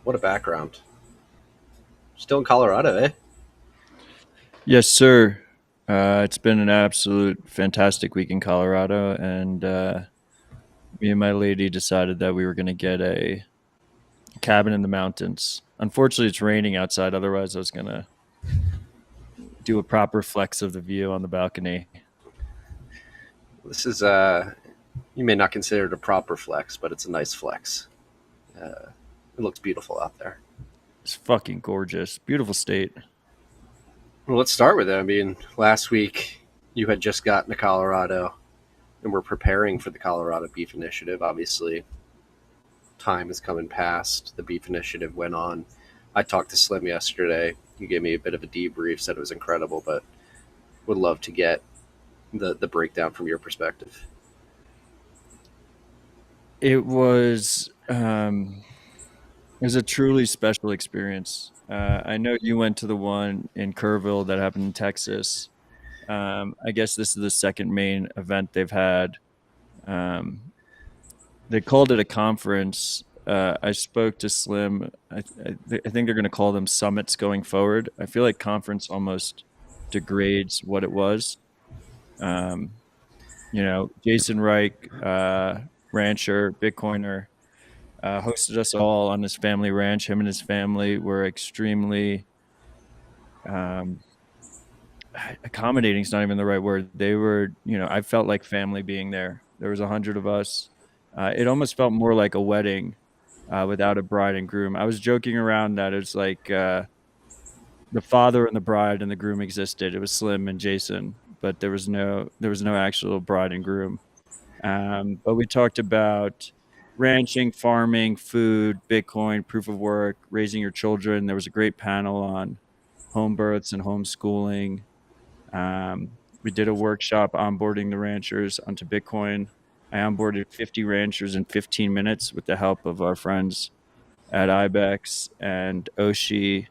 What a background. Still in Colorado, eh? Yes, sir. It's been an absolute fantastic week in Colorado, and me and my lady decided that we were going to get a cabin in the mountains. Unfortunately, it's raining outside. Otherwise, I was going to do a proper flex of the view on the balcony. This is, you may not consider it a proper flex, but it's a nice flex. It looks beautiful out there. It's fucking gorgeous. Beautiful state. Well, let's start with it. I mean, last week you had just gotten to Colorado and we're preparing for the Colorado Beef Initiative. Obviously, time has come and passed. The Beef Initiative went on. I talked to Slim yesterday. He gave me a bit of a debrief, said it was incredible, but would love to get the breakdown from your perspective. It was a truly special experience. I know you went to the one in Kerrville that happened in Texas. I guess this is the second main event they've had. They called it a conference. I spoke to Slim. I think they're going to call them summits going forward. I feel like conference almost degrades what it was. Jason Reich, rancher, Bitcoiner, hosted us all on his family ranch. Him and his family were extremely accommodating. It's not even the right word. They were, I felt like family being there. There was 100 of us. It almost felt more like a wedding without a bride and groom. I was joking around that it's like the father and the bride and the groom existed. It was Slim and Jason, but there was no actual bride and groom. But we talked about ranching, farming, food, Bitcoin, proof of work, raising your children. There was a great panel on home births and homeschooling. We did a workshop onboarding the ranchers onto Bitcoin. I onboarded 50 ranchers in 15 minutes with the help of our friends at Ibex and Oshi,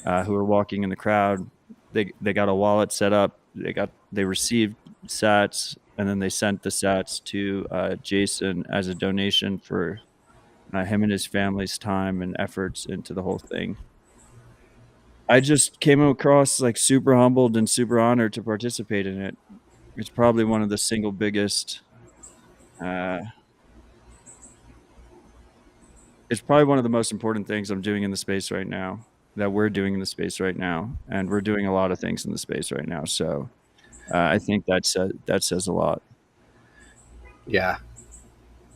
who were walking in the crowd. They got a wallet set up. They received sats, and then they sent the sats to Jason as a donation for him and his family's time and efforts into the whole thing. I just came across like super humbled and super honored to participate in it. It's probably one of the single biggest. It's probably one of the most important things I'm doing in the space right now. That we're doing in the space right now, and we're doing a lot of things in the space right now. So I think that says a lot. Yeah.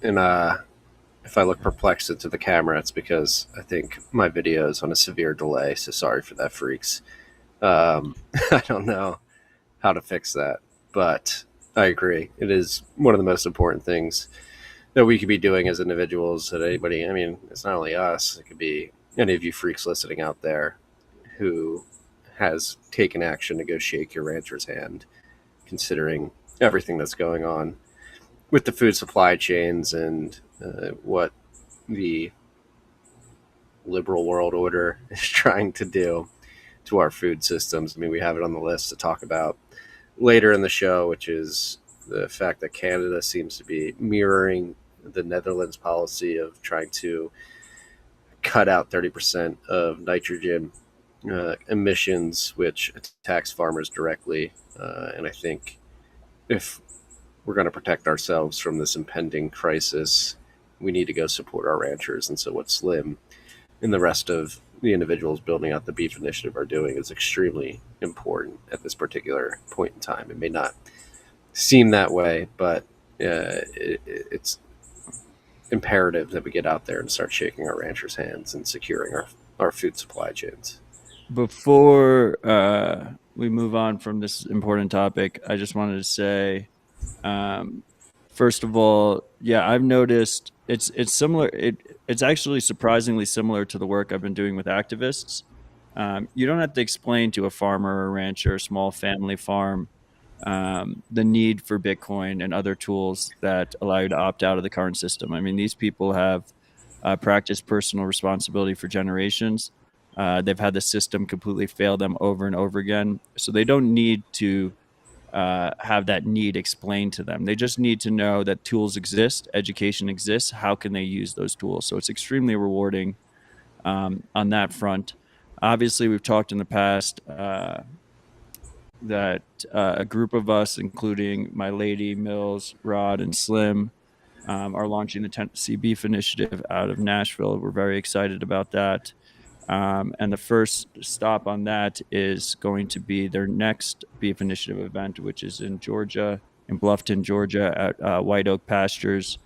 And if I look perplexed into the camera, it's because I think my video is on a severe delay. So sorry for that, freaks. I don't know how to fix that, but I agree. It is one of the most important things that we could be doing as individuals. That anybody, I mean, it's not only us, it could be any of you freaks listening out there who has taken action to go shake your rancher's hand, considering everything that's going on with the food supply chains and what the liberal world order is trying to do to our food systems. I mean, we have it on the list to talk about later in the show, which is the fact that Canada seems to be mirroring the Netherlands policy of trying to cut out 30% of nitrogen emissions, which attacks farmers directly. And I think if we're going to protect ourselves from this impending crisis, we need to go support our ranchers. And so what Slim and the rest of the individuals building out the Beef Initiative are doing is extremely important at this particular point in time. It may not seem that way, but it's imperative that we get out there and start shaking our ranchers' hands and securing our food supply chains. Before we move on from this important topic, I just wanted to say, first of all, yeah, I've noticed it's similar. It's actually surprisingly similar to the work I've been doing with activists. You don't have to explain to a farmer or rancher, a small family farm, the need for Bitcoin and other tools that allow you to opt out of the current system. I mean, these people have practiced personal responsibility for generations. They've had the system completely fail them over and over again. So they don't need to have that need explained to them. They just need to know that tools exist, education exists. How can they use those tools? So it's extremely rewarding on that front. Obviously, we've talked in the past that a group of us, including my lady, Mills, Rod, and Slim, are launching the Tennessee Beef Initiative out of Nashville. We're very excited about that. And the first stop on that is going to be their next Beef Initiative event, which is in Georgia, in Bluffton, Georgia, at White Oak Pastures.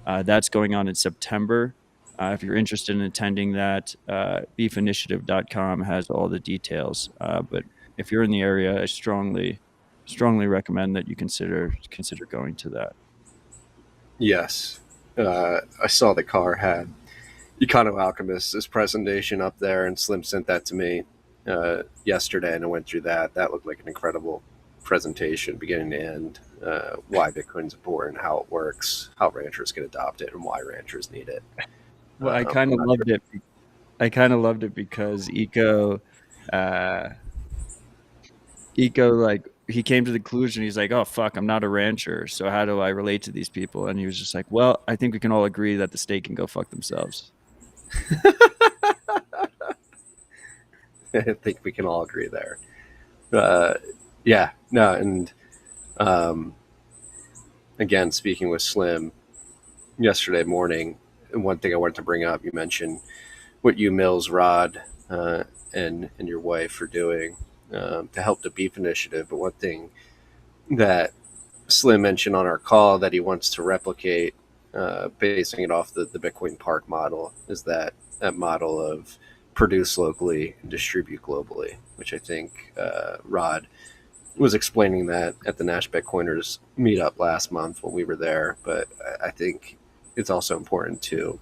That's going on in September. If you're interested in attending that, beefinitiative.com has all the details. But if you're in the area, I strongly recommend that you consider going to that. Yes. I saw the car had Econo Alchemist's presentation up there, and Slim sent that to me yesterday, and I went through that. That looked like an incredible presentation, beginning to end. Why Bitcoin's important, how it works, how ranchers can adopt it, and why ranchers need it. Well, I kind of loved it. I kind of loved it because Eco, like, he came to the conclusion, he's like, oh, fuck, I'm not a rancher, so how do I relate to these people? And he was just like, well, I think we can all agree that the state can go fuck themselves. I think we can all agree there. Yeah, no, and again, speaking with Slim yesterday morning, one thing I wanted to bring up, you mentioned what you, Mills, Rod, and your wife are doing to help the Beef Initiative. But one thing that Slim mentioned on our call that he wants to replicate, basing it off the Bitcoin Park model, is that model of produce locally and distribute globally, which I think Rod was explaining that at the Nash Bitcoiners meetup last month when we were there. But I think it's also important to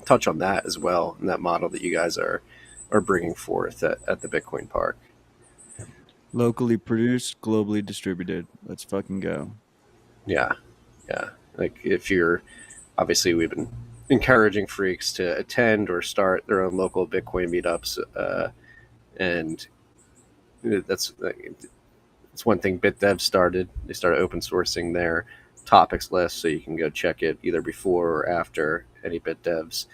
touch on that as well, and that model that you guys are bringing forth at the Bitcoin Park. Locally produced, globally distributed. Let's fucking go. Yeah. Like, if you're, obviously we've been encouraging freaks to attend or start their own local Bitcoin meetups, and that's one thing BitDev started. They started open sourcing their topics list, so you can go check it either before or after any BitDevs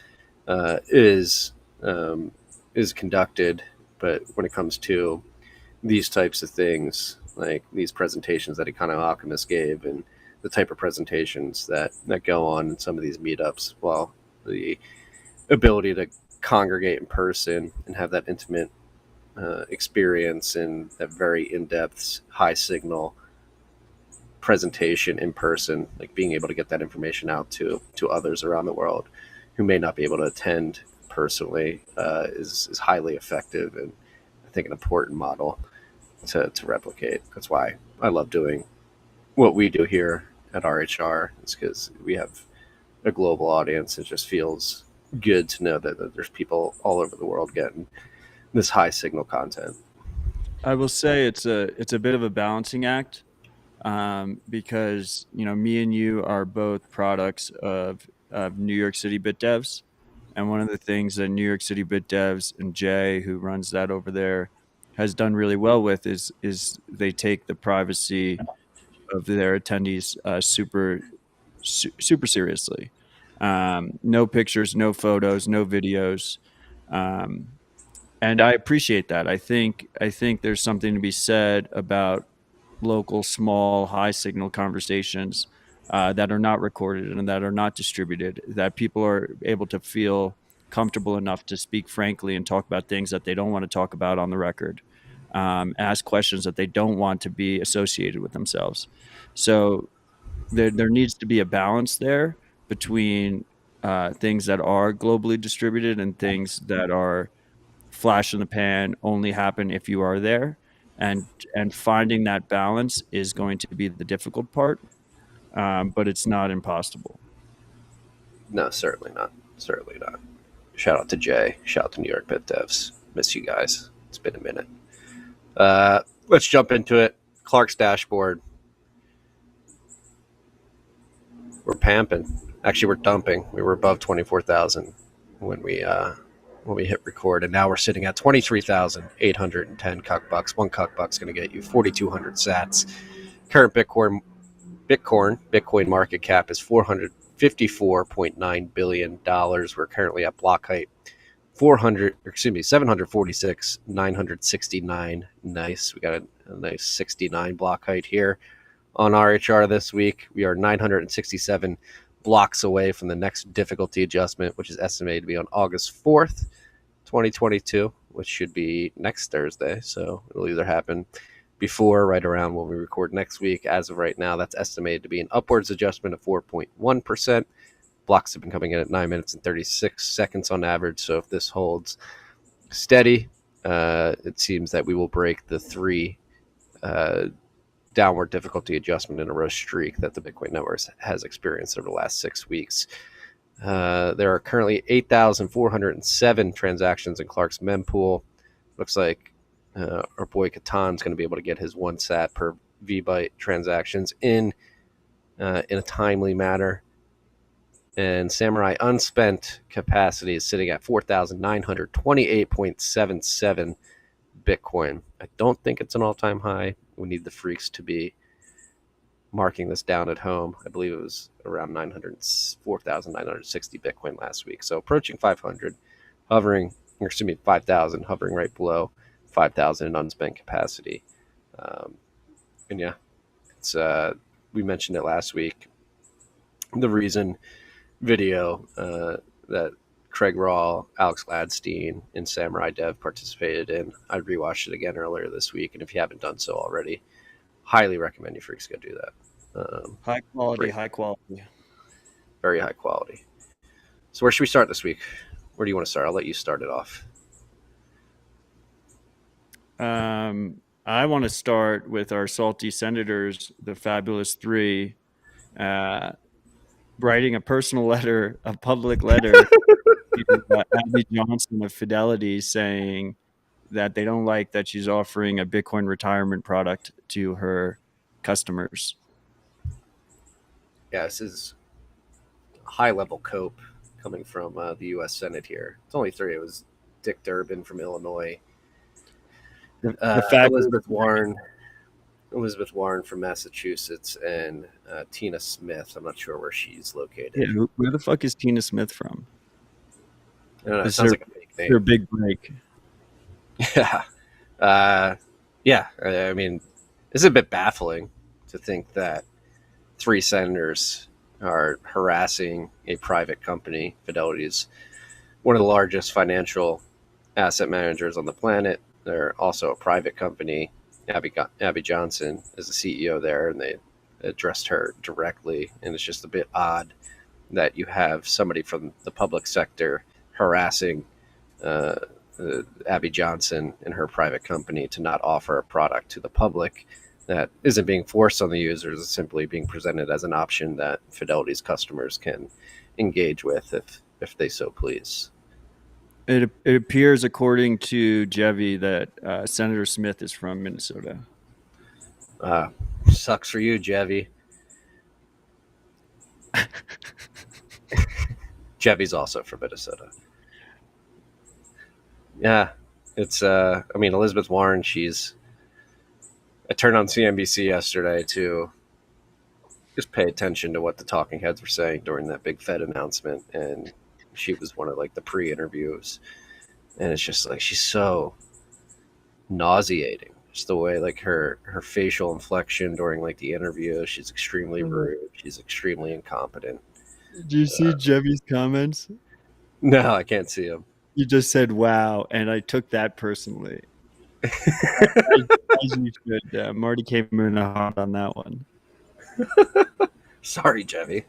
is conducted. But when it comes to these types of things, like these presentations that Econo Alchemist gave, and the type of presentations that go on in some of these meetups, well, the ability to congregate in person and have that intimate experience and that very in-depth, high signal presentation in person, like being able to get that information out to others around the world who may not be able to attend personally, is highly effective, and I think an important model to replicate. That's why I love doing what we do here at RHR, is because we have a global audience. It just feels good to know that there's people all over the world getting this high signal content. I will say it's a bit of a balancing act, because me and you are both products of New York City BitDevs, and one of the things that New York City BitDevs and Jay, who runs that over there, has done really well with is they take the privacy of their attendees super seriously. No pictures, no photos, no videos. And I appreciate that. I think there's something to be said about local, small, high signal conversations that are not recorded and that are not distributed, that people are able to feel comfortable enough to speak frankly and talk about things that they don't want to talk about on the record, ask questions that they don't want to be associated with themselves. So there needs to be a balance there between things that are globally distributed and things that are flash in the pan, only happen if you are there. And finding that balance is going to be the difficult part, but it's not impossible. No, certainly not. Certainly not. Shout out to Jay. Shout out to New York BitDevs. Miss you guys. It's been a minute. Let's jump into it. Clark's dashboard. We're pamping. Actually, we're dumping. We were above 24,000 when we hit record, and now we're sitting at 23,810 cuck bucks. One cuck buck's going to get you 4,200 sats. Current Bitcoin market cap is $454.9 billion. We're currently at block height 746, 969. Nice. We got a nice 69 block height here on RHR this week. We are 967 blocks away from the next difficulty adjustment, which is estimated to be on August 4th, 2022, which should be next Thursday. So it'll either happen before or right around when we record next week. As of right now, that's estimated to be an upwards adjustment of 4.1%. Blocks have been coming in at 9 minutes and 36 seconds on average. So if this holds steady, it seems that we will break the 3 downward difficulty adjustment in a row streak that the Bitcoin network has experienced over the last 6 weeks. There are currently 8,407 transactions in Clark's mempool. Looks like our boy Katan's going to be able to get his 1 sat per VByte transactions in a timely manner. And Samurai unspent capacity is sitting at 4,928.77 Bitcoin. I don't think it's an all-time high. We need the freaks to be marking this down at home. I believe it was around 4,960 Bitcoin last week. So approaching 500, 5,000, hovering right below 5,000 in unspent capacity. And yeah, it's we mentioned it last week. The reason video that Craig Rawl, Alex Gladstein, and Samurai Dev participated in, I rewatched it again earlier this week, and if you haven't done so already, highly recommend you freaks go do that. High quality. Very high quality. So where should we start this week? Where do you want to start? I'll let you start it off. I want to start with our salty senators, the Fabulous Three, writing a personal letter, a public letter to Abigail Johnson of Fidelity, saying that they don't like that she's offering a Bitcoin retirement product to her customers. Yeah, this is high-level cope coming from the U.S. Senate here. It's only 3. It was Dick Durbin from Illinois, Elizabeth Warren from Massachusetts, and Tina Smith. I'm not sure where she's located. Yeah, where the fuck is Tina Smith from? I don't know. It sounds like a fake name. Her big break. Yeah. Yeah. I mean, it's a bit baffling to think that 3 senators are harassing a private company. Fidelity is one of the largest financial asset managers on the planet. They're also a private company. Abby Johnson is the CEO there, and they addressed her directly. And it's just a bit odd that you have somebody from the public sector harassing Abby Johnson and her private company to not offer a product to the public that isn't being forced on the users. It's simply being presented as an option that Fidelity's customers can engage with if they so please. It appears, according to Jevy, that Senator Smith is from Minnesota. Sucks for you, Jevy. Jevy's also from Minnesota. Yeah, it's I mean, Elizabeth Warren, I turned on CNBC yesterday to just pay attention to what the talking heads were saying during that big Fed announcement, and she was one of like the pre-interviews, and it's just like she's so nauseating. Just the way like her facial inflection during like the interview, she's extremely rude. She's extremely incompetent. Did you see Jevy's comments? No, I can't see him. You just said "wow," and I took that personally. As you should. Marty came in hot on that one. Sorry, Jevy.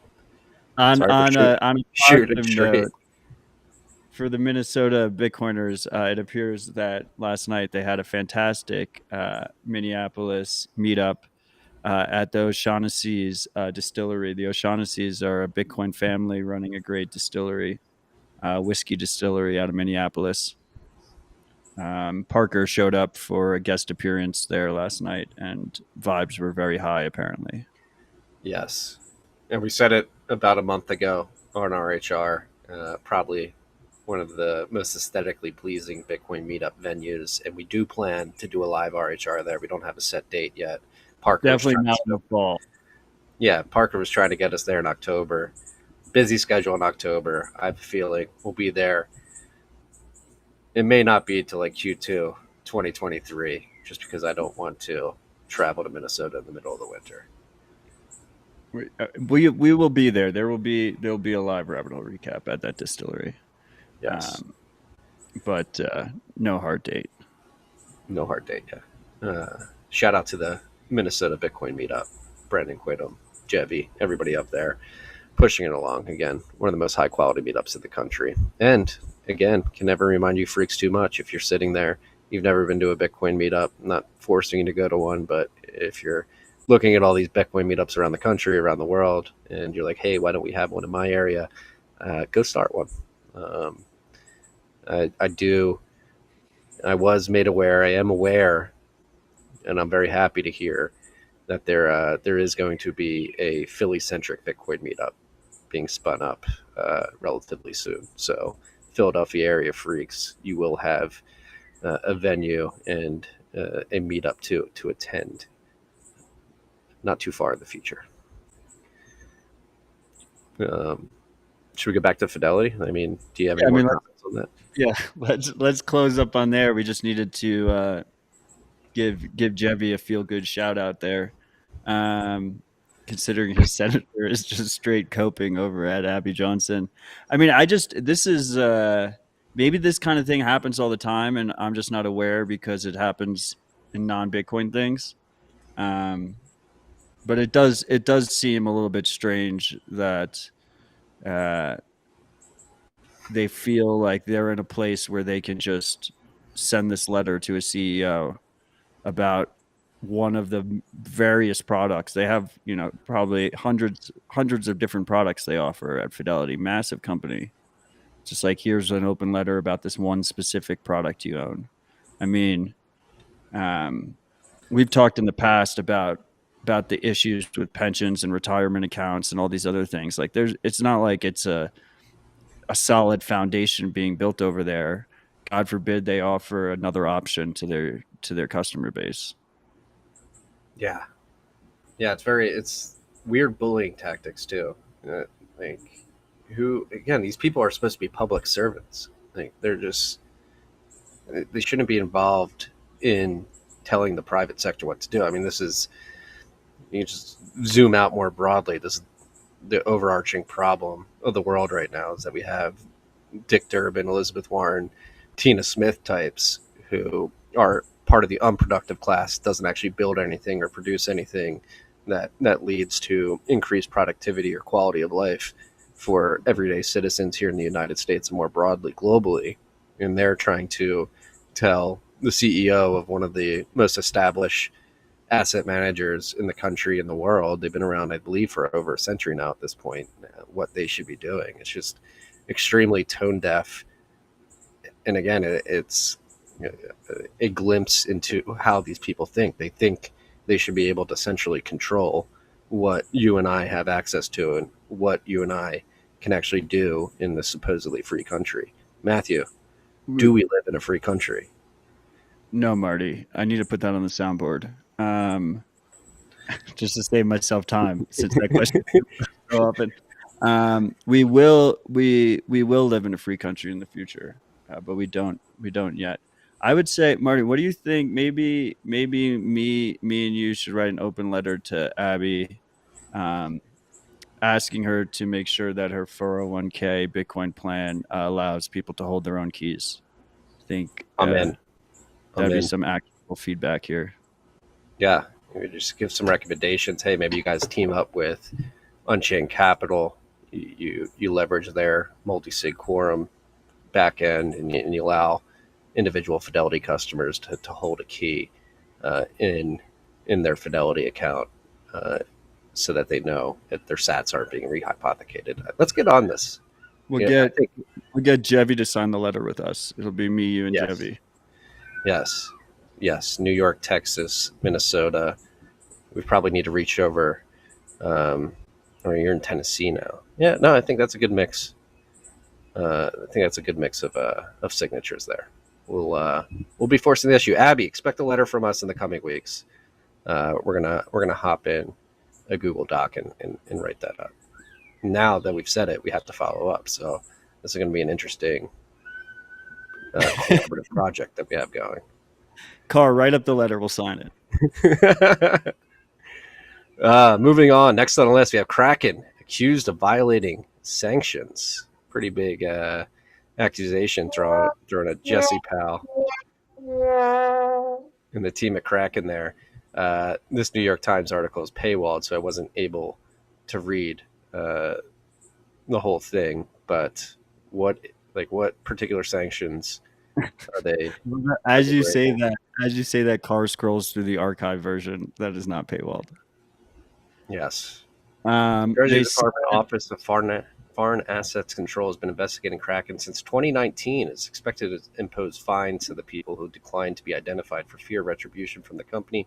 On a positive note, for the Minnesota Bitcoiners, it appears that last night they had a fantastic Minneapolis meetup at the O'Shaughnessy's distillery. The O'Shaughnessy's are a Bitcoin family running a great distillery, whiskey distillery out of Minneapolis. Parker showed up for a guest appearance there last night, and vibes were very high, apparently. Yes. And we said it about a month ago on RHR, probably one of the most aesthetically pleasing Bitcoin meetup venues. And we do plan to do a live RHR there. We don't have a set date yet. Parker definitely not in the fall. Yeah, Parker was trying to get us there in October. Busy schedule in October. I have a feeling we'll be there it may not be till like Q2 2023, just because I don't want to travel to Minnesota in the middle of the winter. We will be there. There'll be a live rabbit hole recap at that distillery. Yes. But no hard date. No hard date yet. Shout out to the Minnesota Bitcoin meetup. Brandon Quidum, Jevy, everybody up there pushing it along. Again, one of the most high quality meetups in the country. And again, can never remind you freaks too much. If you're sitting there, you've never been to a Bitcoin meetup, I'm not forcing you to go to one, but if you're looking at all these Bitcoin meetups around the country, around the world, and you're like, hey, why don't we have one in my area? Go start one. I was made aware, I am aware, and I'm very happy to hear that there is going to be a Philly-centric Bitcoin meetup being spun up relatively soon. So Philadelphia area freaks, you will have a venue and a meetup to attend not too far in the future. Should we go back to Fidelity? I mean, do you have any more comments on that? Yeah, let's close up on there. We just needed to give Jevy a feel good shout out there, considering his senator is just straight coping over at Abby Johnson. I mean, this is maybe this kind of thing happens all the time, and I'm just not aware because it happens in non-Bitcoin things. But it does seem a little bit strange that they feel like they're in a place where they can just send this letter to a CEO about one of the various products they have. Probably hundreds of different products they offer at Fidelity, massive company. Just like, here's an open letter about this one specific product you own. I mean, we've talked in the past about the issues with pensions and retirement accounts and all these other things. Like, it's not like it's a solid foundation being built over there. God forbid they offer another option to their customer base. Yeah, it's weird bullying tactics too. Like, these people are supposed to be public servants. Like, they shouldn't be involved in telling the private sector what to do. I mean, you just zoom out more broadly. This is the overarching problem of the world right now, is that we have Dick Durbin, Elizabeth Warren, Tina Smith types who are part of the unproductive class, doesn't actually build anything or produce anything that leads to increased productivity or quality of life for everyday citizens here in the United States and more broadly globally. And they're trying to tell the CEO of one of the most established asset managers in the country and the world, they've been around, I believe, for over a century now at this point, what they should be doing. It's just extremely tone deaf. And again, it's a glimpse into how these people think. They think they should be able to centrally control what you and I have access to and what you and I can actually do in this supposedly free country. Matthew, do we live in a free country? No, Marty. I need to put that on the soundboard. Just to save myself time, since that question so often. We will live in a free country in the future, but we don't yet. I would say, Marty, what do you think? Maybe me and you should write an open letter to Abby, asking her to make sure that her 401k Bitcoin plan allows people to hold their own keys. I think that'd be some actionable feedback here. Yeah, we just give some recommendations. Hey, maybe you guys team up with Unchained Capital. You leverage their multi-sig quorum backend, and you allow individual Fidelity customers to hold a key in their Fidelity account, so that they know that their sats aren't being rehypothecated. Let's get on this. We'll get Jevy to sign the letter with us. It'll be me, you, and Jevy. Yes. New York, Texas, Minnesota. We probably need to reach over. Or you're in Tennessee now. Yeah, no, I think that's a good mix. I think that's a good mix of signatures there. We'll be forcing the issue. Abby, expect a letter from us in the coming weeks. We're gonna hop in a Google Doc and write that up. Now that we've said it, we have to follow up. So this is going to be an interesting collaborative project that we have going. Carr, write up the letter. We'll sign it. Moving on. Next on the list, we have Kraken, accused of violating sanctions. Pretty big accusation thrown at Jesse Powell and the team at Kraken there. This New York Times article is paywalled, so I wasn't able to read the whole thing. But what particular sanctions are they? As you say that, Carr scrolls through the archive version. That is not paywalled. Yes. The Department Office of Foreign Assets Control has been investigating Kraken since 2019. It's expected to impose fines to the people who declined to be identified for fear of retribution from the company.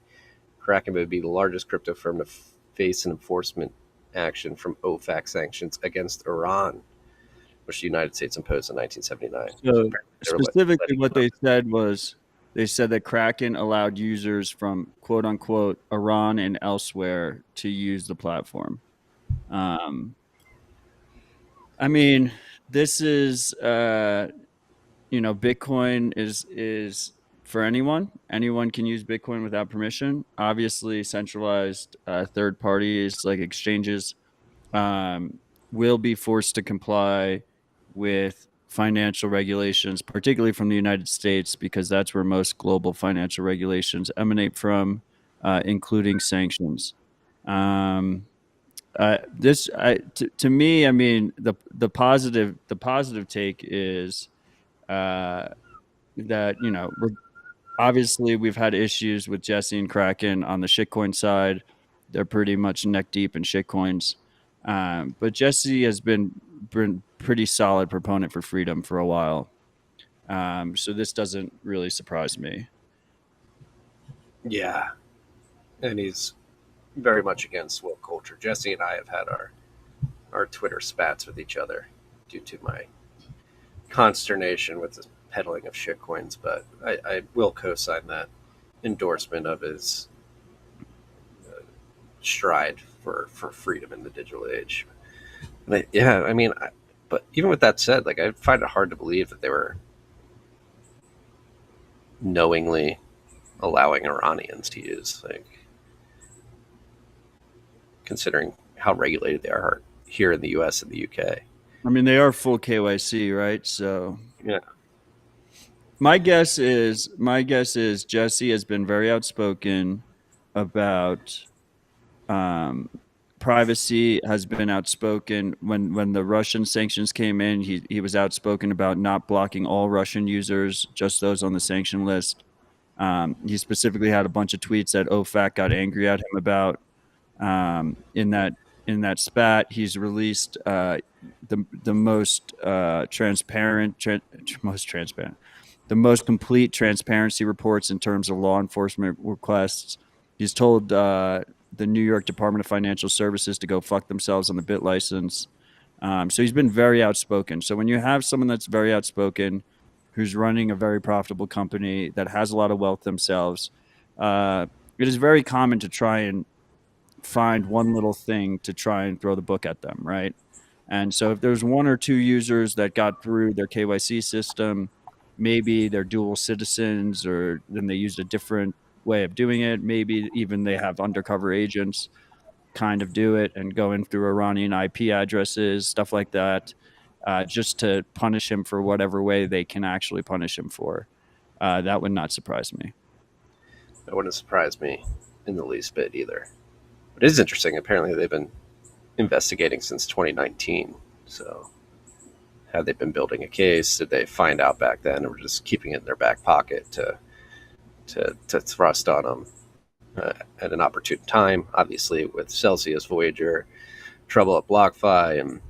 Kraken would be the largest crypto firm to face an enforcement action from OFAC sanctions against Iran, which the United States imposed in 1979. So specifically what they said was, they said that Kraken allowed users from quote unquote Iran and elsewhere to use the platform. I mean, this is, Bitcoin is for anyone. Anyone can use Bitcoin without permission. Obviously, centralized third parties like exchanges will be forced to comply with financial regulations, particularly from the United States, because that's where most global financial regulations emanate from, including sanctions. To me, I mean, the positive take is that, obviously we've had issues with Jesse and Kraken on the shitcoin side. They're pretty much neck deep in shitcoins. But Jesse has been pretty solid proponent for freedom for a while. So this doesn't really surprise me. Yeah. And he's very much against woke culture. Jesse and I have had our Twitter spats with each other due to my consternation with the peddling of shitcoins, but I will co-sign that endorsement of his stride for freedom in the digital age. But yeah, I mean, but even with that said, like, I find it hard to believe that they were knowingly allowing Iranians to use, like, considering how regulated they are here in the US and the UK. I mean, they are full KYC, right? So yeah. My guess is Jesse has been very outspoken about privacy, has been outspoken when the Russian sanctions came in. He was outspoken about not blocking all Russian users, just those on the sanction list. He specifically had a bunch of tweets that OFAC got angry at him about. In that spat, he's released the most the most complete transparency reports in terms of law enforcement requests. He's told the New York Department of Financial Services to go fuck themselves on the BIT license. So he's been very outspoken. So when you have someone that's very outspoken, who's running a very profitable company that has a lot of wealth themselves, it is very common to try and find one little thing to try and throw the book at them, right? And so if there's one or two users that got through their KYC system, maybe they're dual citizens, or then they used a different way of doing it. Maybe even they have undercover agents kind of do it and go in through Iranian IP addresses, stuff like that, just to punish him for whatever way they can actually punish him for. That would not surprise me. That wouldn't surprise me in the least bit either. But it is interesting. Apparently they've been investigating since 2019. So had they been building a case? Did they find out back then, or just keeping it in their back pocket to thrust on them at an opportune time? Obviously, with Celsius, Voyager, trouble at BlockFi, and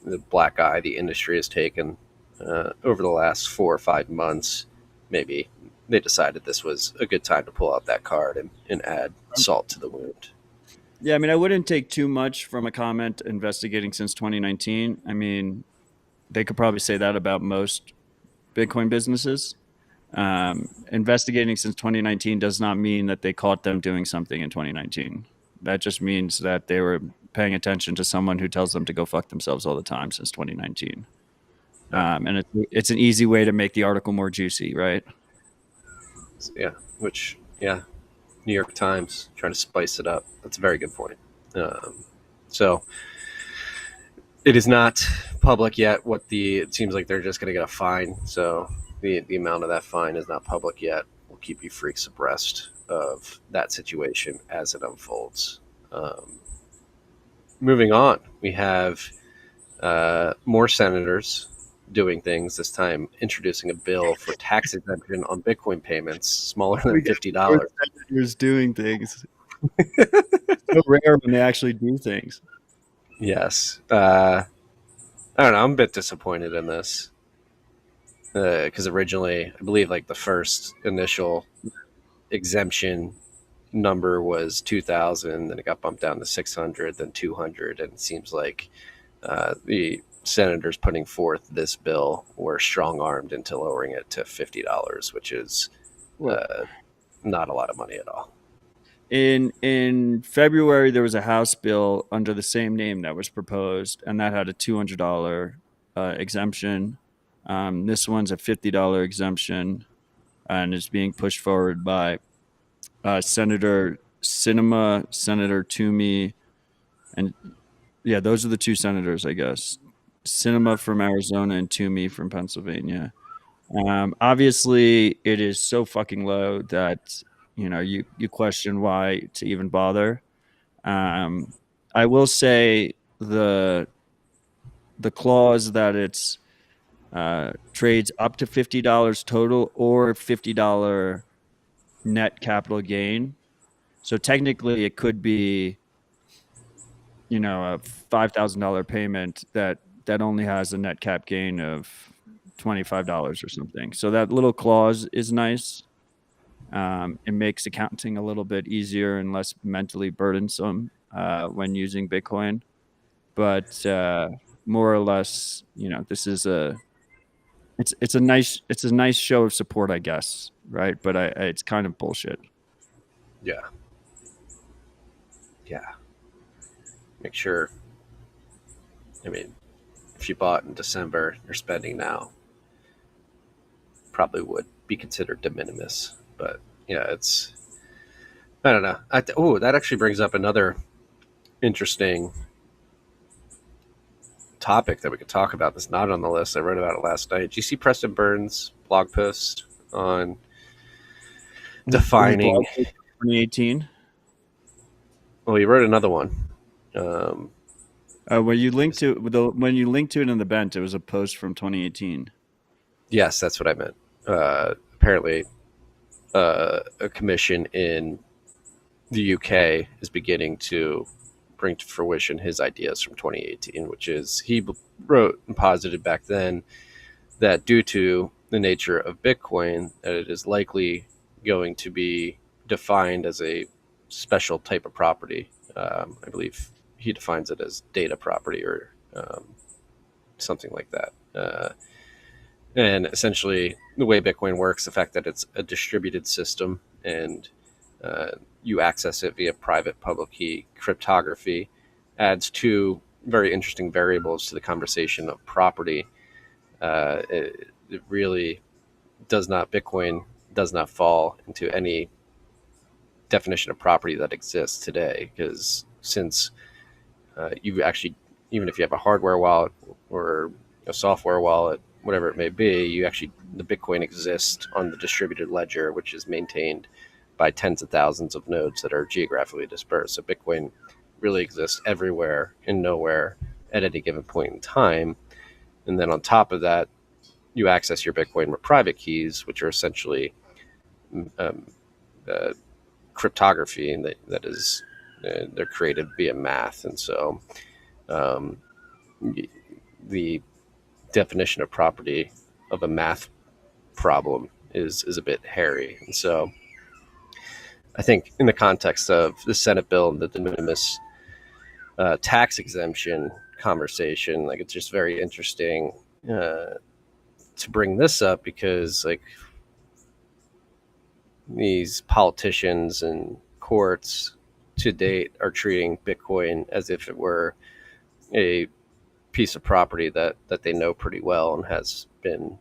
the black eye the industry has taken over the last 4 or 5 months, maybe they decided this was a good time to pull out that card and add salt to the wound. Yeah, I mean, I wouldn't take too much from a comment investigating since 2019. I mean, they could probably say that about most Bitcoin businesses. Investigating since 2019 does not mean that they caught them doing something in 2019. That just means that they were paying attention to someone who tells them to go fuck themselves all the time since 2019. And it's an easy way to make the article more juicy, right? Yeah, which, yeah, New York Times trying to spice it up. That's a very good point. So it is not public yet. It seems like they're just going to get a fine. So the amount of that fine is not public yet. We'll keep you freaks abreast of that situation as it unfolds. Moving on, we have more senators doing things, this time introducing a bill for tax exemption on Bitcoin payments smaller than $50. Senators doing things. So rare when they actually do things. Yes. I don't know. I'm a bit disappointed in this because originally, I believe, like the first initial exemption number was 2,000, then it got bumped down to 600, then 200, and it seems like the senators putting forth this bill were strong armed into lowering it to $50, which is not a lot of money at all. In February, there was a House bill under the same name that was proposed, and that had a $200 exemption. This one's a $50 exemption, and is being pushed forward by Senator Sinema, Senator Toomey, and yeah, those are the two senators, I guess. Sinema from Arizona and Toomey from Pennsylvania. Obviously, it is so fucking low that you question why to even bother. I will say the clause that it's trades up to $50 total or $50 net capital gain. So technically, it could be a $5,000 payment that only has a net cap gain of $25 or something. So that little clause is nice. It makes accounting a little bit easier and less mentally burdensome when using Bitcoin. But more or less, this is it's a nice show of support, I guess, right? But it's kind of bullshit. Yeah. Make sure. I mean, if you bought in December, you're spending now. Probably would be considered de minimis, but yeah, it's. I don't know. That actually brings up another interesting topic that we could talk about that's not on the list. I wrote about it last night. Did you see Preston Burns' blog post on defining 2018? Well, he wrote another one. When you linked to it in the bent, it was a post from 2018. Yes, that's what I meant. Apparently, a commission in the UK is beginning to bring to fruition his ideas from 2018, which is he wrote and posited back then that due to the nature of Bitcoin, that it is likely going to be defined as a special type of property. I believe he defines it as data property or something like that. And essentially, the way Bitcoin works, the fact that it's a distributed system and you access it via private public key cryptography, adds two very interesting variables to the conversation of property. It really Bitcoin does not fall into any definition of property that exists today, because since you actually, even if you have a hardware wallet or a software wallet, whatever it may be, the Bitcoin exists on the distributed ledger, which is maintained by tens of thousands of nodes that are geographically dispersed. So Bitcoin really exists everywhere and nowhere at any given point in time. And then on top of that, you access your Bitcoin with private keys, which are essentially cryptography, and that is they're created via math. And so the definition of property of a math problem is a bit hairy. And so I think in the context of the Senate bill and the de minimis tax exemption conversation, like, it's just very interesting to bring this up, because like these politicians and courts to date are treating Bitcoin as if it were a piece of property that they know pretty well and has been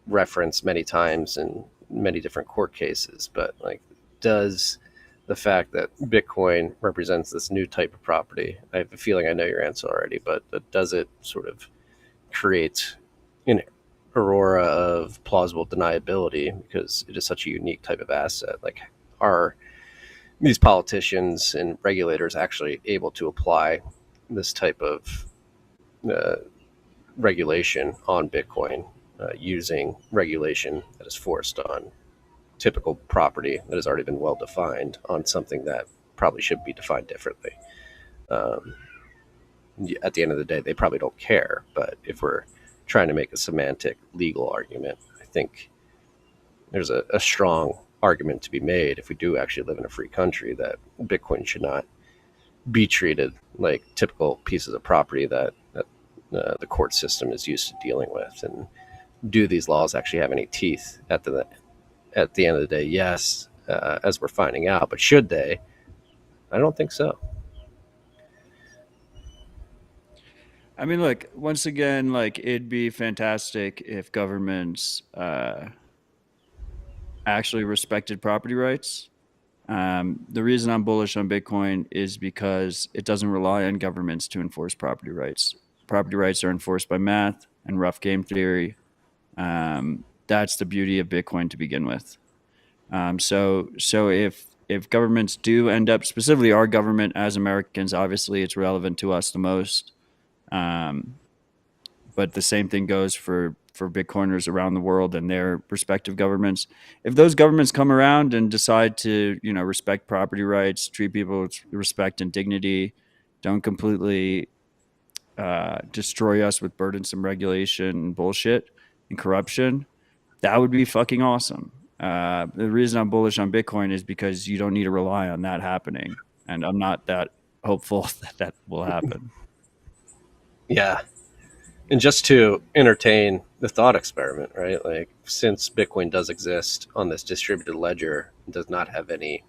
referenced many times in many different court cases. But like, does the fact that Bitcoin represents this new type of property, I have a feeling I know your answer already, but does it sort of create an aurora of plausible deniability because it is such a unique type of asset? Like, are these politicians and regulators actually able to apply this type of regulation on Bitcoin using regulation that is forced on typical property that has already been well defined on something that probably should be defined differently? At the end of the day, they probably don't care. But if we're trying to make a semantic legal argument, I think there's a strong argument to be made, if we do actually live in a free country, that Bitcoin should not be treated like typical pieces of property that the court system is used to dealing with. And do these laws actually have any teeth at the end of the day? Yes, as we're finding out. But should they? I don't think so. I mean, look, once again, like, it'd be fantastic if governments actually respected property rights. The reason I'm bullish on Bitcoin is because it doesn't rely on governments to enforce property rights. Property rights are enforced by math and rough game theory. That's the beauty of Bitcoin to begin with. So if governments do end up, specifically our government as Americans, obviously it's relevant to us the most. But the same thing goes for Bitcoiners around the world and their respective governments. If those governments come around and decide to, respect property rights, treat people with respect and dignity, don't completely destroy us with burdensome regulation and bullshit and corruption, that would be fucking awesome. The reason I'm bullish on Bitcoin is because you don't need to rely on that happening. And I'm not that hopeful that will happen. Yeah. And just to entertain the thought experiment, right? Like, since Bitcoin does exist on this distributed ledger, it does not have any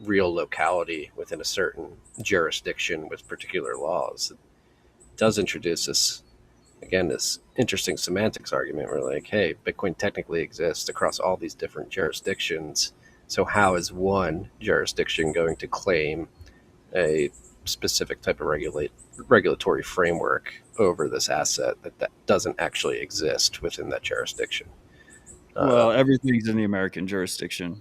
real locality within a certain jurisdiction with particular laws. It does introduce this interesting semantics argument where, like, hey, Bitcoin technically exists across all these different jurisdictions. So how is one jurisdiction going to claim a specific type of regulatory framework over this asset that doesn't actually exist within that jurisdiction? Well, everything's in the American jurisdiction,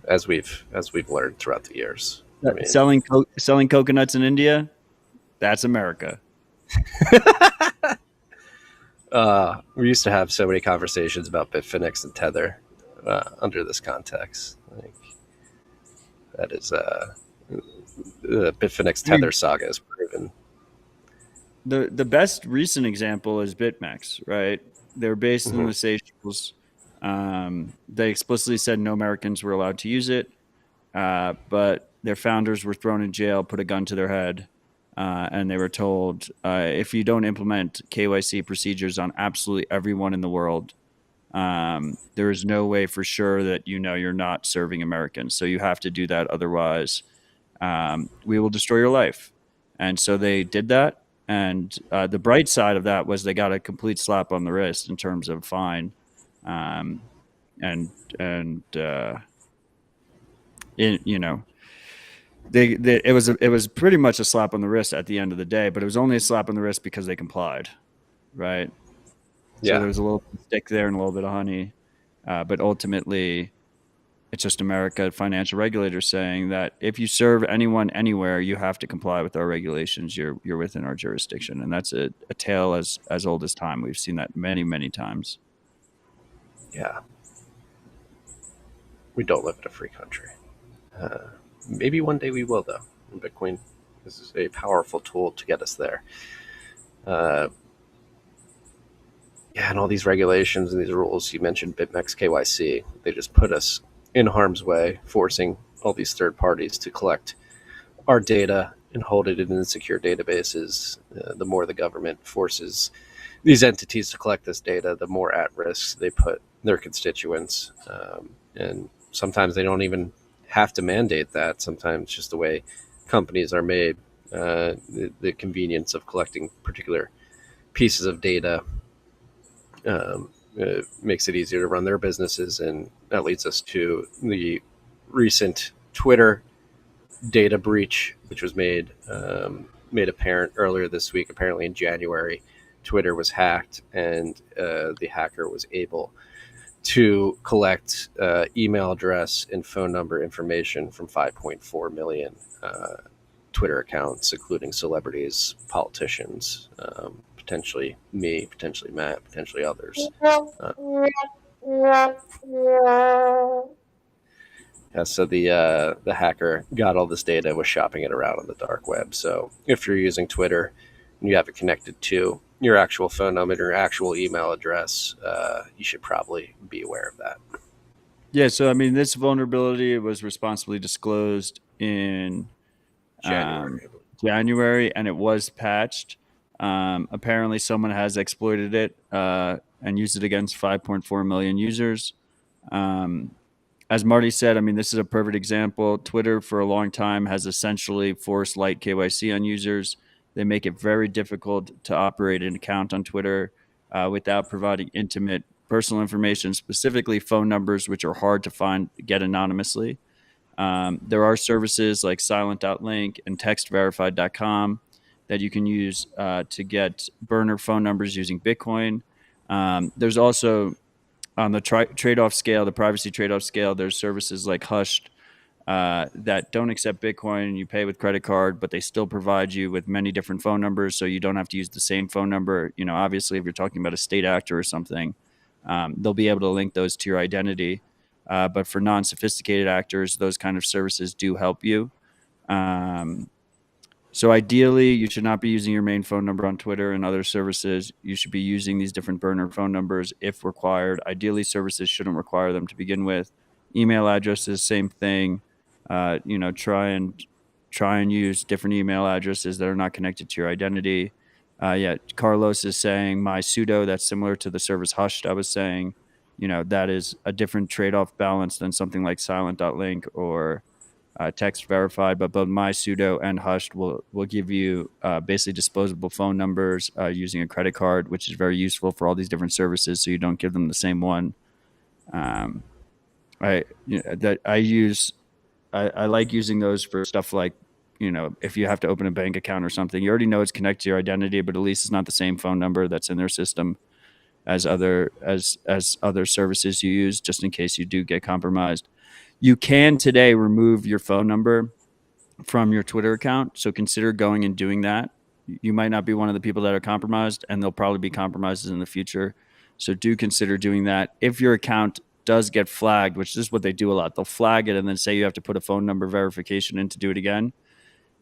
as we've learned throughout the years. I mean, selling coconuts in India, that's America. We used to have so many conversations about Bitfinex and Tether under this context. Like, that is the Bitfinex Tether saga is proven. The best recent example is BitMEX, right? They're based in the Seychelles. They explicitly said no Americans were allowed to use it, but their founders were thrown in jail, put a gun to their head, and they were told, if you don't implement KYC procedures on absolutely everyone in the world, there is no way for sure that you're not serving Americans. So you have to do that. Otherwise, we will destroy your life. And so they did that. And the bright side of that was they got a complete slap on the wrist in terms of fine. It was pretty much a slap on the wrist at the end of the day, but it was only a slap on the wrist because they complied, right? Yeah. So there was a little stick there and a little bit of honey, but ultimately, it's just America financial regulators saying that if you serve anyone anywhere, you have to comply with our regulations. You're within our jurisdiction, and that's a tale as old as time. We've seen that many, many times. Yeah, we don't live in a free country. Maybe one day we will, though. And Bitcoin is a powerful tool to get us there. And all these regulations and these rules, you mentioned BitMEX KYC, they just put us in harm's way, forcing all these third parties to collect our data and hold it in insecure databases. The more the government forces these entities to collect this data, the more at risk they put their constituents. And sometimes they don't even have to mandate that. Sometimes just the way companies are made, the convenience of collecting particular pieces of data makes it easier to run their businesses. And that leads us to the recent Twitter data breach, which was made apparent earlier this week. Apparently in January, Twitter was hacked, and the hacker was able to collect email address and phone number information from 5.4 million Twitter accounts, including celebrities, politicians, potentially me, potentially Matt, potentially others. So the hacker got all this data, was shopping it around on the dark web. So if you're using Twitter and you have it connected to your actual phone number, your actual email address, you should probably be aware of that. Yeah, so I mean, this vulnerability was responsibly disclosed in January, and it was patched. Apparently, someone has exploited it and used it against 5.4 million users. As Marty said, I mean, this is a perfect example. Twitter, for a long time, has essentially forced light KYC on users. They make it very difficult to operate an account on Twitter without providing intimate personal information, specifically phone numbers, which are hard to get anonymously. There are services like silent.link and textverified.com that you can use to get burner phone numbers using Bitcoin. There's also, on the trade-off scale, the privacy trade-off scale, there's services like Hushed that don't accept Bitcoin. You pay with credit card, but they still provide you with many different phone numbers, so you don't have to use the same phone number. You know, obviously, if you're talking about a state actor or something, they'll be able to link those to your identity. But for non-sophisticated actors, those kind of services do help you. So ideally, you should not be using your main phone number on Twitter and other services. You should be using these different burner phone numbers if required. Ideally, services shouldn't require them to begin with. Email addresses, same thing. Try and use different email addresses that are not connected to your identity. Carlos is saying my pseudo. That's similar to the service Hushed I was saying. That is a different trade-off balance than something like silent.link or text verified, but both my pseudo and Hushed will give you basically disposable phone numbers using a credit card, which is very useful for all these different services, so you don't give them the same one. I like using those for stuff like, if you have to open a bank account or something, you already know it's connected to your identity, but at least it's not the same phone number that's in their system as other services you use, just in case you do get compromised. You can today remove your phone number from your Twitter account, so consider going and doing that. You might not be one of the people that are compromised, and there'll probably be compromises in the future. So do consider doing that. If your account does get flagged, which is what they do a lot, they'll flag it and then say you have to put a phone number verification in to do it again.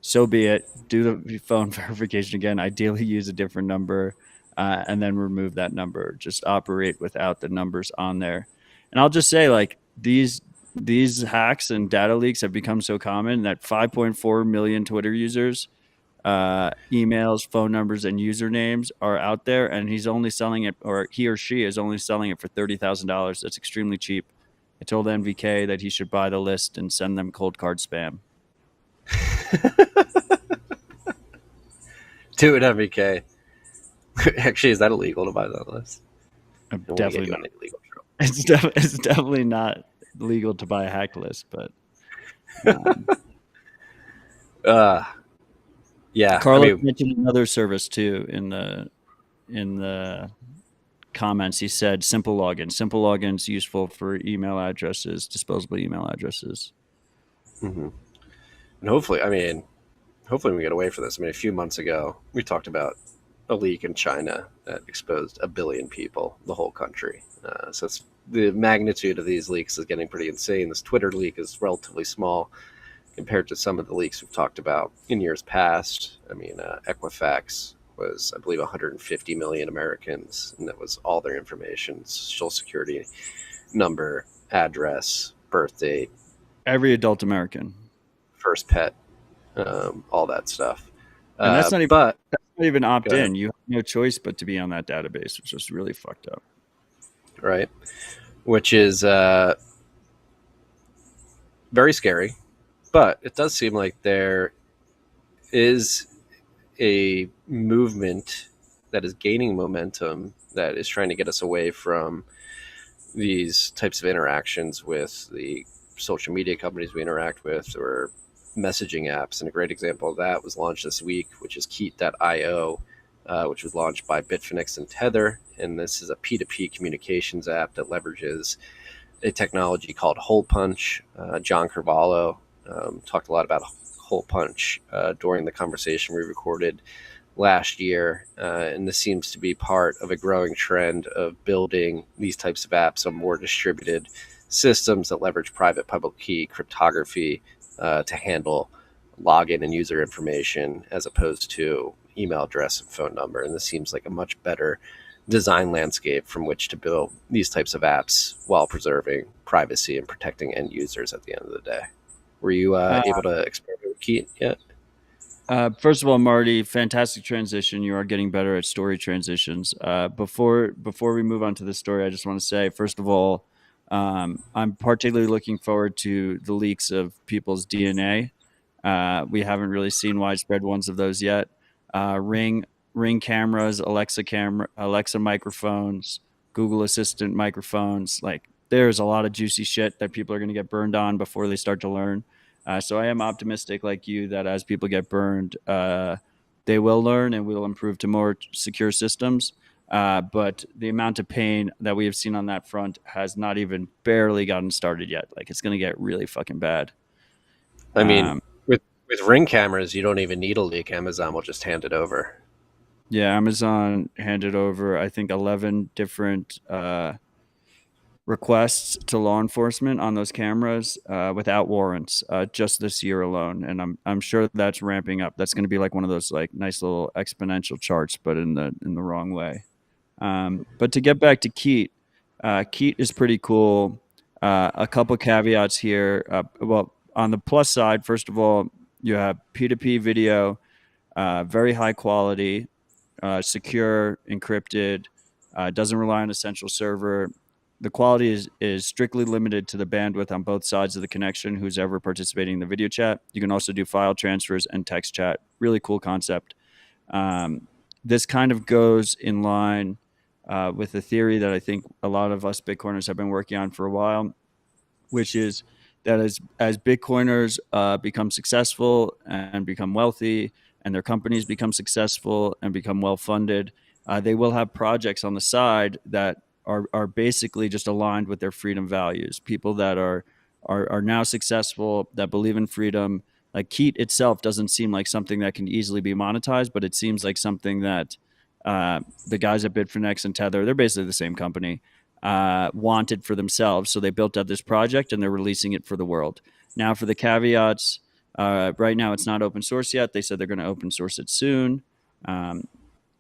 So be it. Do the phone verification again. Ideally, use a different number and then remove that number. Just operate without the numbers on there. And I'll just say, like, these hacks and data leaks have become so common that 5.4 million Twitter users, emails, phone numbers, and usernames are out there, and he's only selling it, or he or she is only selling it for $30,000. That's extremely cheap. I told NVK that he should buy the list and send them cold card spam. Do it, NVK. Actually, is that illegal to buy that list? Definitely not. It's definitely not legal to buy a hack list, but yeah. Carlos mentioned another service too in the comments. He said simple logins useful for email addresses, disposable email addresses. Mm-hmm. And hopefully we get away from this. I mean, a few months ago we talked about a leak in China that exposed 1 billion people, the whole country. So the magnitude of these leaks is getting pretty insane. This Twitter leak is relatively small compared to some of the leaks we've talked about in years past. I mean, Equifax was, I believe, 150 million Americans, and that was all their information: social security number, address, birth date, every adult American, first pet, all that stuff. And that's not even opt-in. You have no choice but to be on that database, which is really fucked up. Right. Which is very scary, but it does seem like they're is a movement that is gaining momentum that is trying to get us away from these types of interactions with the social media companies we interact with or messaging apps. And a great example of that was launched this week, which is Keet.io, which was launched by Bitfinex and Tether. And this is a P2P communications app that leverages a technology called Hole Punch. John Carvalho talked a lot about Hole Punch during the conversation we recorded last year, and this seems to be part of a growing trend of building these types of apps on more distributed systems that leverage private public key cryptography to handle login and user information as opposed to email address and phone number. And this seems like a much better design landscape from which to build these types of apps while preserving privacy and protecting end users at the end of the day. Were you able to experiment with Keet yet? First of all, Marty, fantastic transition. You are getting better at story transitions. Before we move on to the story, I just want to say, first of all, I'm particularly looking forward to the leaks of people's DNA. We haven't really seen widespread ones of those yet. Ring cameras, Alexa microphones, Google Assistant microphones. Like, there's a lot of juicy shit that people are going to get burned on before they start to learn. So I am optimistic, like you, that as people get burned, they will learn and we'll improve to more secure systems. But the amount of pain that we have seen on that front has not even barely gotten started yet. Like, it's going to get really fucking bad. I mean, with Ring cameras, you don't even need a leak. Amazon will just hand it over. Yeah, Amazon handed over, I think, 11 different requests to law enforcement on those cameras without warrants just this year alone, and I'm sure that's ramping up. That's going to be like one of those like nice little exponential charts, but in the wrong way. But to get back to Keet, Keet is pretty cool. A couple caveats here. Well, on the plus side, first of all, you have P2P video, very high quality, secure, encrypted, doesn't rely on a central server. The quality is strictly limited to the bandwidth on both sides of the connection, who's ever participating in the video chat. You can also do file transfers and text chat. Really cool concept. This kind of goes in line with the theory that I think a lot of us Bitcoiners have been working on for a while, which is that as Bitcoiners become successful and become wealthy, and their companies become successful and become well-funded, they will have projects on the side that are basically just aligned with their freedom values. People that are now successful, that believe in freedom. Like, Keet itself doesn't seem like something that can easily be monetized, but it seems like something that the guys at Bitfinex and Tether, they're basically the same company, wanted for themselves. So they built out this project and they're releasing it for the world. Now, for the caveats, right now it's not open source yet. They said they're going to open source it soon.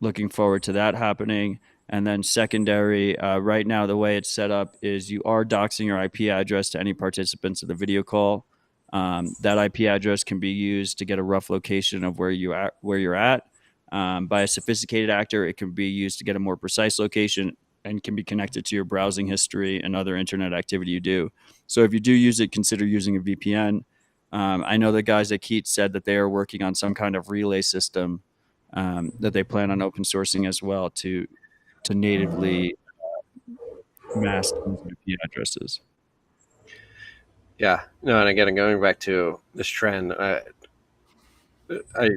Looking forward to that happening. And then secondary, right now the way it's set up is you are doxing your IP address to any participants of the video call. That IP address can be used to get a rough location of where you're at. By a sophisticated actor, it can be used to get a more precise location and can be connected to your browsing history and other internet activity you do. So if you do use it, consider using a VPN. I know the guys at Keet said that they are working on some kind of relay system that they plan on open sourcing as well to natively mask these IP addresses. Yeah, no, and again, going back to this trend, I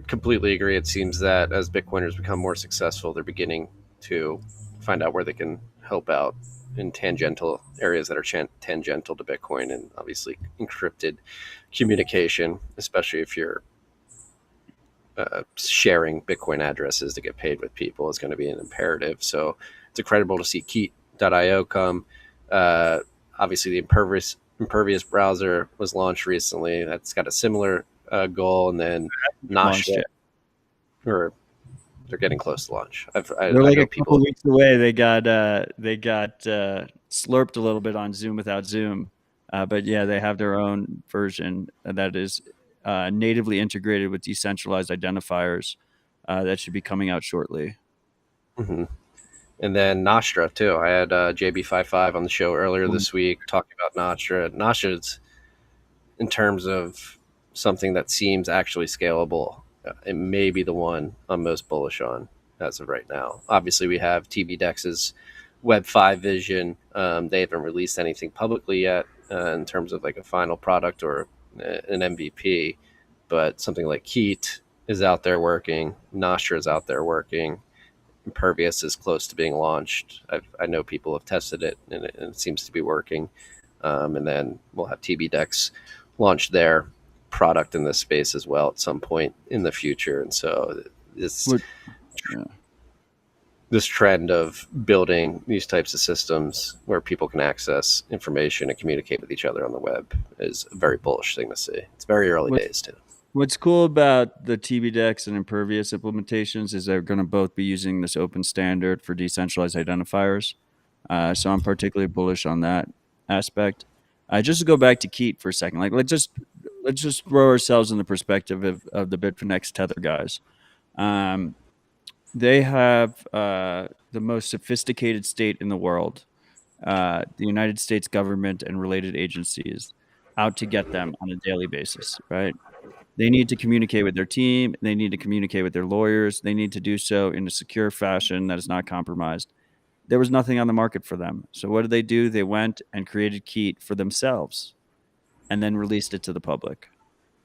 completely agree. It seems that as Bitcoiners become more successful, they're beginning to find out where they can help out in tangential areas that are tangential to Bitcoin, and obviously encrypted communication, especially if you're sharing Bitcoin addresses to get paid with people, is going to be an imperative. So it's incredible to see Keet.io come. Obviously, the impervious browser was launched recently. That's got a similar goal, and then Nostra, or they're getting close to launch. They're like a couple weeks away. They got slurped a little bit on Zoom without Zoom, but yeah, they have their own version that is natively integrated with decentralized identifiers that should be coming out shortly. Mm-hmm. And then Nostra too. I had JB55 on the show earlier this week talking about Nostra. Nostra's, in terms of something that seems actually scalable, it may be the one I'm most bullish on as of right now. Obviously, we have TBDEX's Web 5 vision. They haven't released anything publicly yet in terms of like a final product or an MVP, but something like Keet is out there working. Nostra is out there working. Impervious is close to being launched. I know people have tested it, and it seems to be working. And then we'll have TBDEX launch their product in this space as well at some point in the future. And so this this trend of building these types of systems where people can access information and communicate with each other on the web is a very bullish thing to see. It's very early days too. What's cool about the TBDEX and Impervious implementations is they're going to both be using this open standard for decentralized identifiers. So I'm particularly bullish on that aspect. Just to go back to Keet for a second, like let's just throw ourselves in the perspective of the Bitfinex Tether guys. They have the most sophisticated state in the world, the United States government and related agencies, out to get them on a daily basis, right? They need to communicate with their team. They need to communicate with their lawyers. They need to do so in a secure fashion that is not compromised. There was nothing on the market for them. So what did they do? They went and created Keet for themselves and then released it to the public.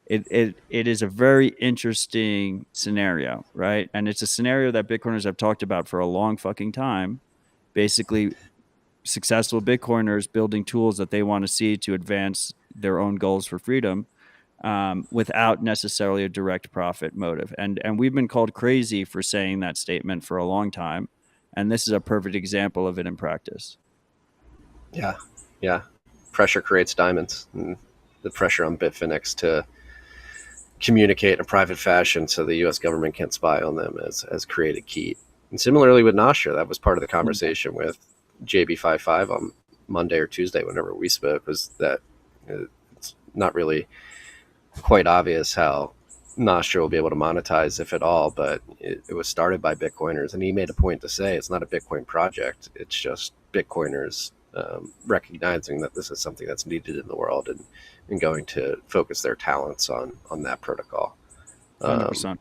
It is a very interesting scenario, right? And it's a scenario that Bitcoiners have talked about for a long fucking time. Basically, successful Bitcoiners building tools that they want to see to advance their own goals for freedom. Without necessarily a direct profit motive. And we've been called crazy for saying that statement for a long time. And this is a perfect example of it in practice. Yeah. Yeah. Pressure creates diamonds. And the pressure on Bitfinex to communicate in a private fashion so the U.S. government can't spy on them has created Keet. And similarly with Nostra, that was part of the conversation with JB55 on Monday or Tuesday, whenever we spoke, was that it's not really quite obvious how Nostra will be able to monetize, if at all, but it was started by Bitcoiners, and he made a point to say it's not a Bitcoin project. It's just Bitcoiners recognizing that this is something that's needed in the world and going to focus their talents on that protocol. 100%.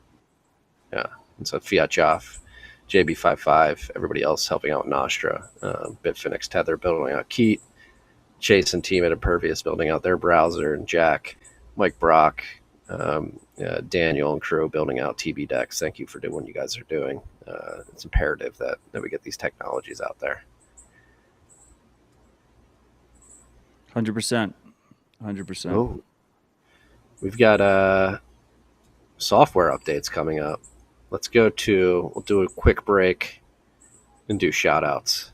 Yeah, and so Fiat Joff, JB55, everybody else helping out Nostra, Bitfinex Tether building out Keet, Chase and team at Impervious building out their browser, and Jack, Mike Brock, Daniel and crew building out TBDEX. Thank you for doing what you guys are doing. It's imperative that we get these technologies out there. 100%. 100%. Oh, we've got software updates coming up. We'll do a quick break and do shout outs.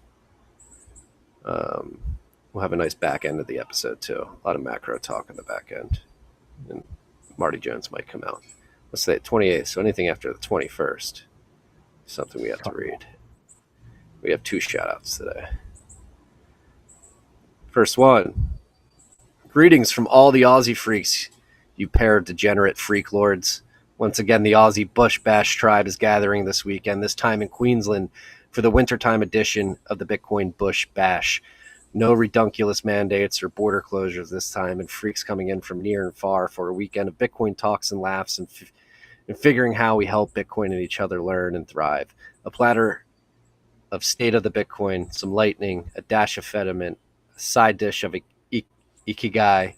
We'll have a nice back end of the episode too. A lot of macro talk in the back end. And Marty Jones might come out. Let's say 28th, so anything after the 21st, something we have to read. We have 2 shout-outs today. First one. Greetings from all the Aussie freaks, you pair of degenerate freak lords. Once again, the Aussie Bush Bash tribe is gathering this weekend, this time in Queensland, for the wintertime edition of the Bitcoin Bush Bash. No redunculous mandates or border closures this time, and freaks coming in from near and far for a weekend of Bitcoin talks and laughs and figuring how we help Bitcoin and each other learn and thrive. A platter of state of the Bitcoin, some lightning, a dash of Fedimint, a side dish of Ikigai,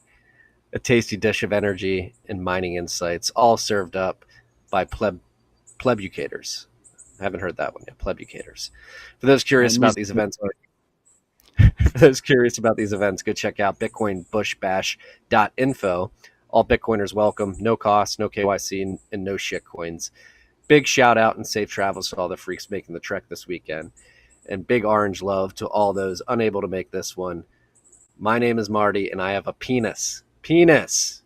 a tasty dish of energy and mining insights, all served up by plebucators. I haven't heard that one yet, plebucators. For those curious about these events, go check out bitcoinbushbash.info. All Bitcoiners welcome, no cost, no KYC, and no shit coins. Big shout out and safe travels to all the freaks making the trek this weekend. And big orange love to all those unable to make this one. My name is Marty, and I have a penis. Penis!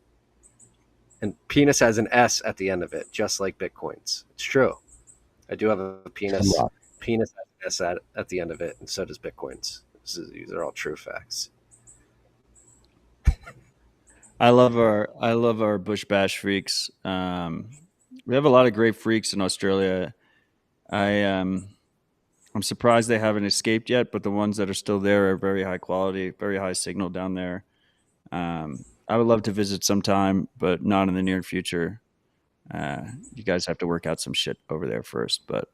And penis has an S at the end of it, just like Bitcoins. It's true. I do have a penis. Penis has an S at the end of it, and so does Bitcoins. These are all true facts. I love our Bush Bash freaks. We have a lot of great freaks in Australia. I'm surprised they haven't escaped yet, but the ones that are still there are very high quality, very high signal down there. I would love to visit sometime, but not in the near future. You guys have to work out some shit over there first, but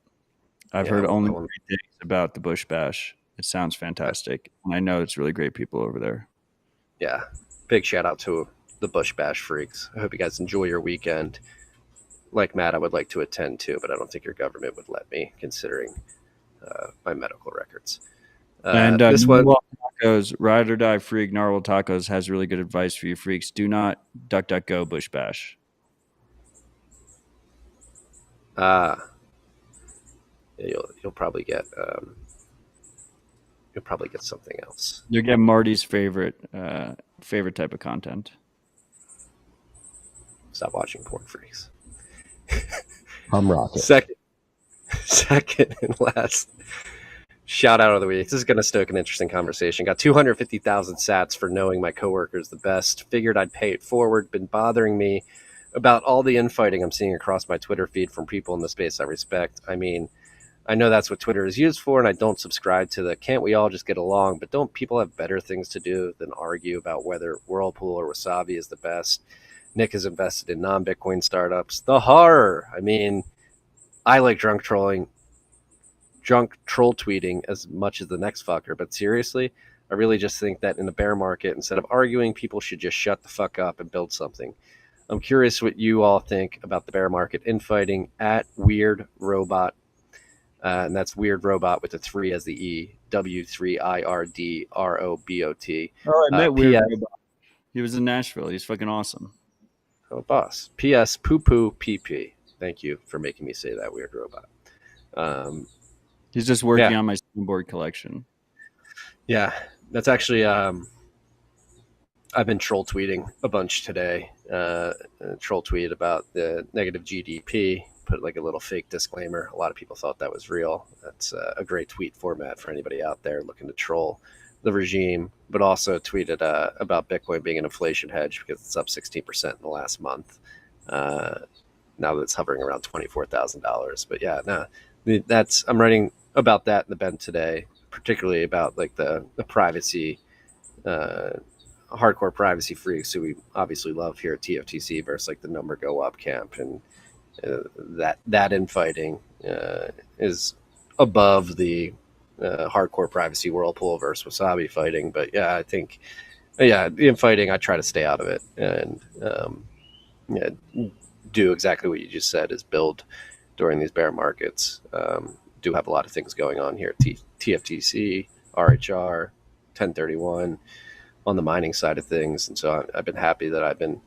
I've Yeah, heard well, only great things about the Bush Bash. It sounds fantastic, and I know it's really great people over there. yeah. Big shout out to the Bush Bash freaks. I hope you guys enjoy your weekend. Like Matt, I would like to attend too, but I don't think your government would let me, considering my medical records. And This one, Narwhal Tacos, Ride or Die Freak, Narwhal Tacos has really good advice for you freaks. Do not DuckDuckGo Bush Bash. yeah, you'll probably get something else. You'll get Marty's favorite type of content. Stop watching porn, freaks. I'm rocking. Second and last shout out of the week. This is going to stoke an interesting conversation. Got 250,000 sats for knowing my coworkers the best. Figured I'd pay it forward. Been bothering me about all the infighting I'm seeing across my Twitter feed from people in the space I respect. I mean, I know that's what Twitter is used for, and I don't subscribe to the can't we all just get along, but don't people have better things to do than argue about whether Whirlpool or Wasabi is the best? Nick has invested in non-Bitcoin startups. The horror. I mean, I like drunk troll tweeting as much as the next fucker, but seriously, I really just think that in a bear market, instead of arguing, people should just shut the fuck up and build something. I'm curious what you all think about the bear market infighting at Weird Robot. And that's Weird Robot with a 3 as the E, W3IRDROBOT. Oh, I met Weird Robot. He was in Nashville. He's fucking awesome. Oh, boss. P.S. Poo Poo PP. Thank you for making me say that, Weird Robot. He's just working on my snowboard collection. Yeah, that's actually I've been troll tweeting a bunch today. Troll tweet about the negative GDP. Put like a little fake disclaimer. A lot of people thought that was real. That's a great tweet format for anybody out there looking to troll the regime, but also tweeted about Bitcoin being an inflation hedge because it's up 16% in the last month. Now that it's hovering around $24,000. But yeah, no, I'm writing about that in the Bend today, particularly about like the privacy, hardcore privacy freaks who we obviously love here at TFTC versus like the number go up camp, and that infighting is above the hardcore privacy Whirlpool versus Wasabi fighting. But yeah, I think the infighting, I try to stay out of it and do exactly what you just said, is build during these bear markets. Do have a lot of things going on here at TFTC, RHR, 1031 on the mining side of things. And so I've been happy that I've been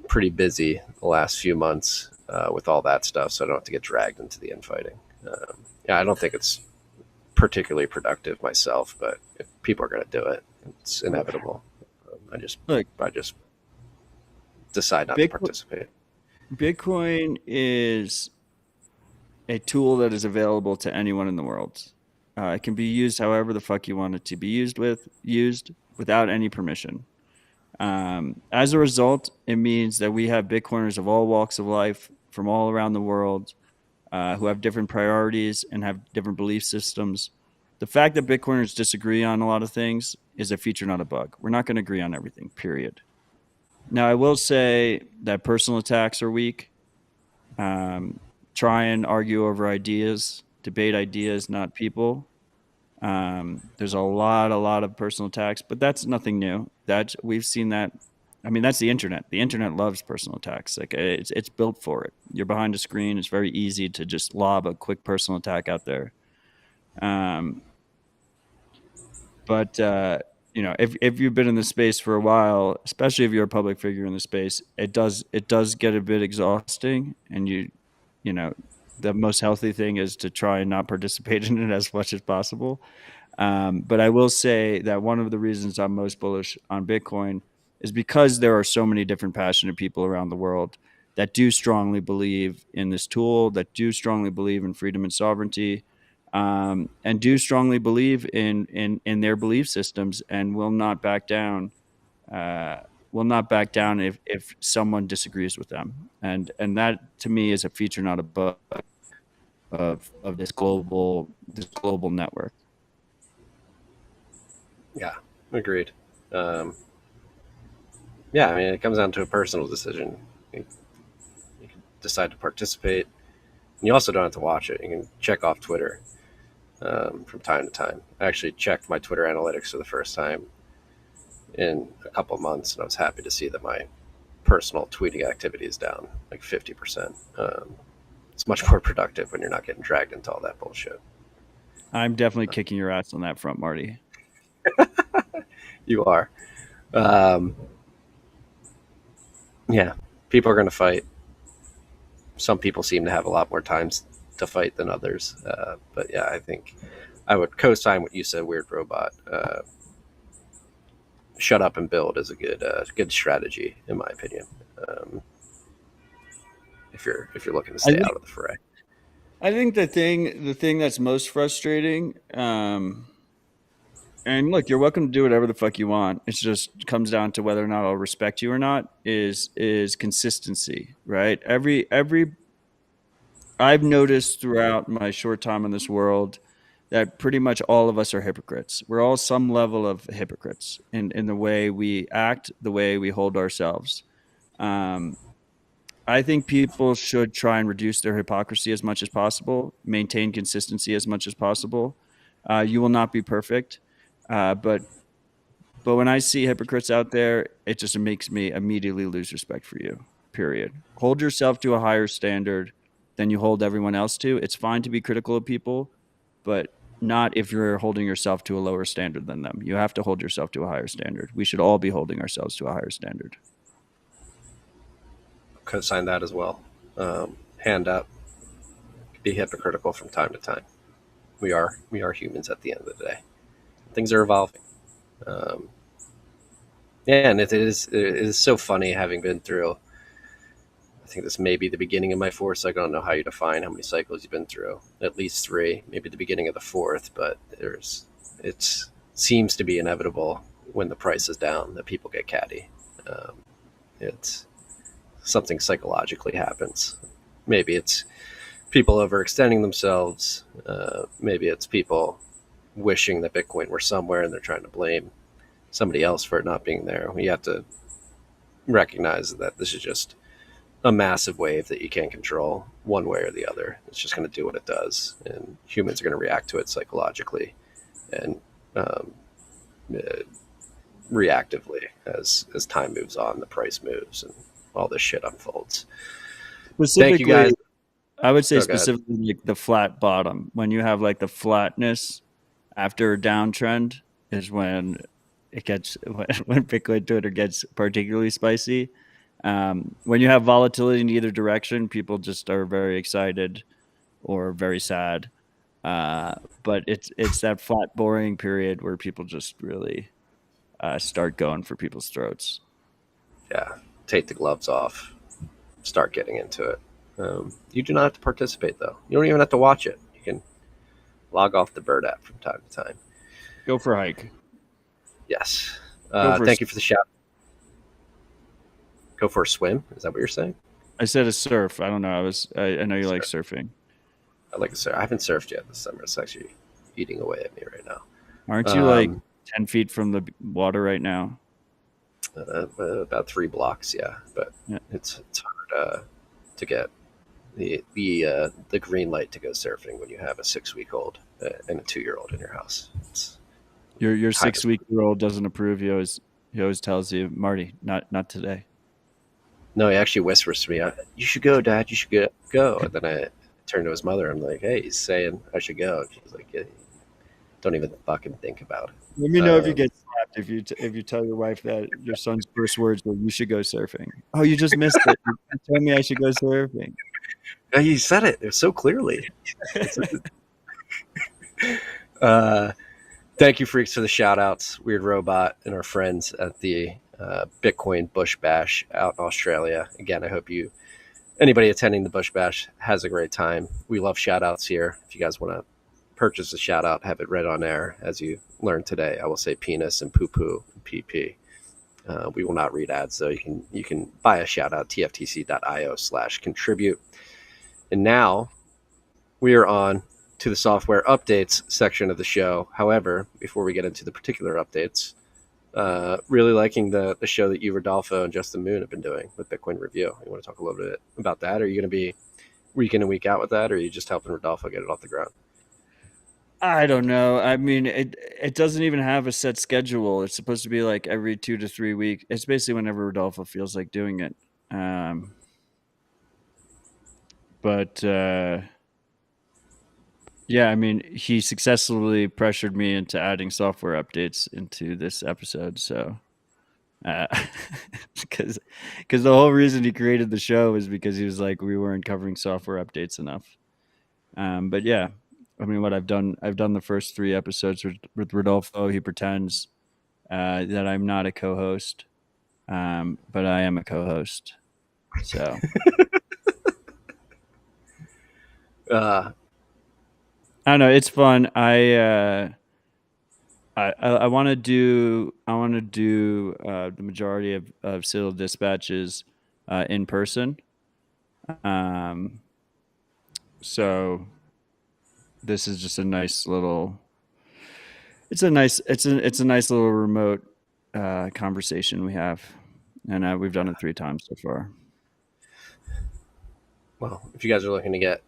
pretty busy the last few months with all that stuff, so I don't have to get dragged into the infighting. I don't think it's particularly productive myself, but if people are going to do it, it's inevitable. I just decide not to participate. Bitcoin is a tool that is available to anyone in the world. It can be used however the fuck you want it to be used without any permission. As a result, it means that we have Bitcoiners of all walks of life from all around the world who have different priorities and have different belief systems. The fact that Bitcoiners disagree on a lot of things is a feature, not a bug. We're not going to agree on everything, period. Now, I will say that personal attacks are weak. Try and argue over ideas, debate ideas, not people. There's a lot of personal attacks, but that's nothing new. We've seen that. I mean, that's the internet. The internet loves personal attacks. Like it's built for it. You're behind a screen. It's very easy to just lob a quick personal attack out there. But if you've been in the space for a while, especially if you're a public figure in the space, it does get a bit exhausting, and the most healthy thing is to try and not participate in it as much as possible. But I will say that one of the reasons I'm most bullish on Bitcoin is because there are so many different passionate people around the world that do strongly believe in this tool, that do strongly believe in freedom and sovereignty, and do strongly believe in their belief systems, and will not back down. If someone disagrees with them, and that to me is a feature, not a bug, of this global network. Yeah, agreed. I mean, it comes down to a personal decision. decide to participate. And you also don't have to watch it. You can check off Twitter from time to time. I actually checked my Twitter analytics for the first time in a couple of months, and I was happy to see that my personal tweeting activity is down like 50%. It's much more productive when you're not getting dragged into all that bullshit. I'm definitely kicking your ass on that front, Marty. You are. Yeah, people are going to fight. Some people seem to have a lot more time to fight than others. But yeah, I think I would co-sign what you said, Weird Robot. Shut up and build is a good strategy, in my opinion. If you're looking to stay out of the fray. I think the thing that's most frustrating, and look, you're welcome to do whatever the fuck you want. It just comes down to whether or not I'll respect you or not. Is consistency, right? I've noticed throughout my short time in this world that pretty much all of us are hypocrites. We're all some level of hypocrites in the way we act, the way we hold ourselves. I think people should try and reduce their hypocrisy as much as possible, maintain consistency as much as possible. You will not be perfect, but when I see hypocrites out there, it just makes me immediately lose respect for you, period. Hold yourself to a higher standard than you hold everyone else to. It's fine to be critical of people, but not if you're holding yourself to a lower standard than them. You have to hold yourself to a higher standard. We should all be holding ourselves to a higher standard. Co-sign that as well. Hand up. Be hypocritical from time to time. We are humans at the end of the day. Things are evolving. And it is so funny having been through. I think this may be the beginning of my fourth cycle. I don't know how you define how many cycles you've been through. At least 3, maybe the beginning of the 4th. But it seems to be inevitable when the price is down that people get catty. It's something psychologically happens. Maybe it's people overextending themselves. Maybe it's people wishing that Bitcoin were somewhere and they're trying to blame somebody else for it not being there. We have to recognize that this is just a massive wave that you can't control one way or the other. It's just going to do what it does, and humans are going to react to it psychologically and reactively as time moves on, the price moves, and all this shit unfolds. Thank you guys. I would say specifically like the flat bottom. When you have like the flatness after a downtrend is when it gets when Bitcoin Twitter gets particularly spicy. When you have volatility in either direction, people just are very excited or very sad. But it's that flat, boring period where people just really start going for people's throats. Yeah, take the gloves off, start getting into it. You do not have to participate, though. You don't even have to watch it. You can log off the Bird app from time to time. Go for a hike. Yes. Thank you for the shout. Go for a swim? Is that what you're saying? I said a surf. I don't know. I know you like surfing. I like to surf. I haven't surfed yet this summer. It's actually eating away at me right now. Aren't you like 10 feet from the water right now? About 3 blocks, yeah. But yeah. It's hard to get the green light to go surfing when you have a 6-week-old and a 2-year-old in your house. Your 6-week-old doesn't approve. He always tells you, Marty, not today. No, he actually whispers to me, "You should go, Dad. You should go." And then I turn to his mother. I'm like, "Hey, he's saying I should go." And she's like, yeah, "Don't even fucking think about it." Let me know if you get slapped if you tell your wife that your son's first words were, "You should go surfing." Oh, you just missed it. You told me I should go surfing. Yeah, you said it so clearly. Thank you, freaks, for the shout outs. Weird Robot and our friends at the Bitcoin Bush Bash out in Australia. Again, I hope anybody attending the Bush Bash has a great time. We love shout outs here. If you guys want to purchase a shout out, have it read on air, as you learned today, I will say penis and poo poo and PP. We will not read ads, though. You can buy a shout out, tftc.io/contribute. And now we are on to the software updates section of the show. However, before we get into the particular updates, Really liking the show that you, Rodolfo, and Justin Moon have been doing with Bitcoin Review. You want to talk a little bit about that? Are you going to be week in and week out with that, or are you just helping Rodolfo get it off the ground? I don't know. I mean, it doesn't even have a set schedule. It's supposed to be like every 2 to 3 weeks. It's basically whenever Rodolfo feels like doing it. But yeah, I mean, he successfully pressured me into adding software updates into this episode. So, because the whole reason he created the show was because he was like, we weren't covering software updates enough. But yeah, I mean, what I've done the first 3 episodes with Rodolfo. He pretends that I'm not a co-host, but I am a co-host. So. I don't know. It's fun. I want to do the majority of Civil Dispatches in person. So this is just a nice little. It's a nice little remote conversation we have, and we've done it 3 times so far. Well, if you guys are looking to get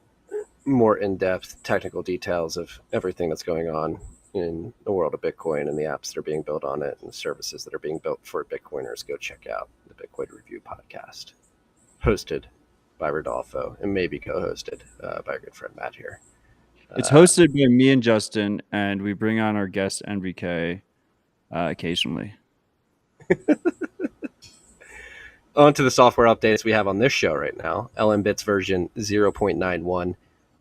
more in-depth technical details of everything that's going on in the world of Bitcoin and the apps that are being built on it and the services that are being built for Bitcoiners, go check out the Bitcoin Review podcast, hosted by Rodolfo and maybe co-hosted by our good friend Matt here. It's hosted by me and Justin, and we bring on our guest NVK occasionally. On to the software updates we have on this show right now. LMBits version 0.91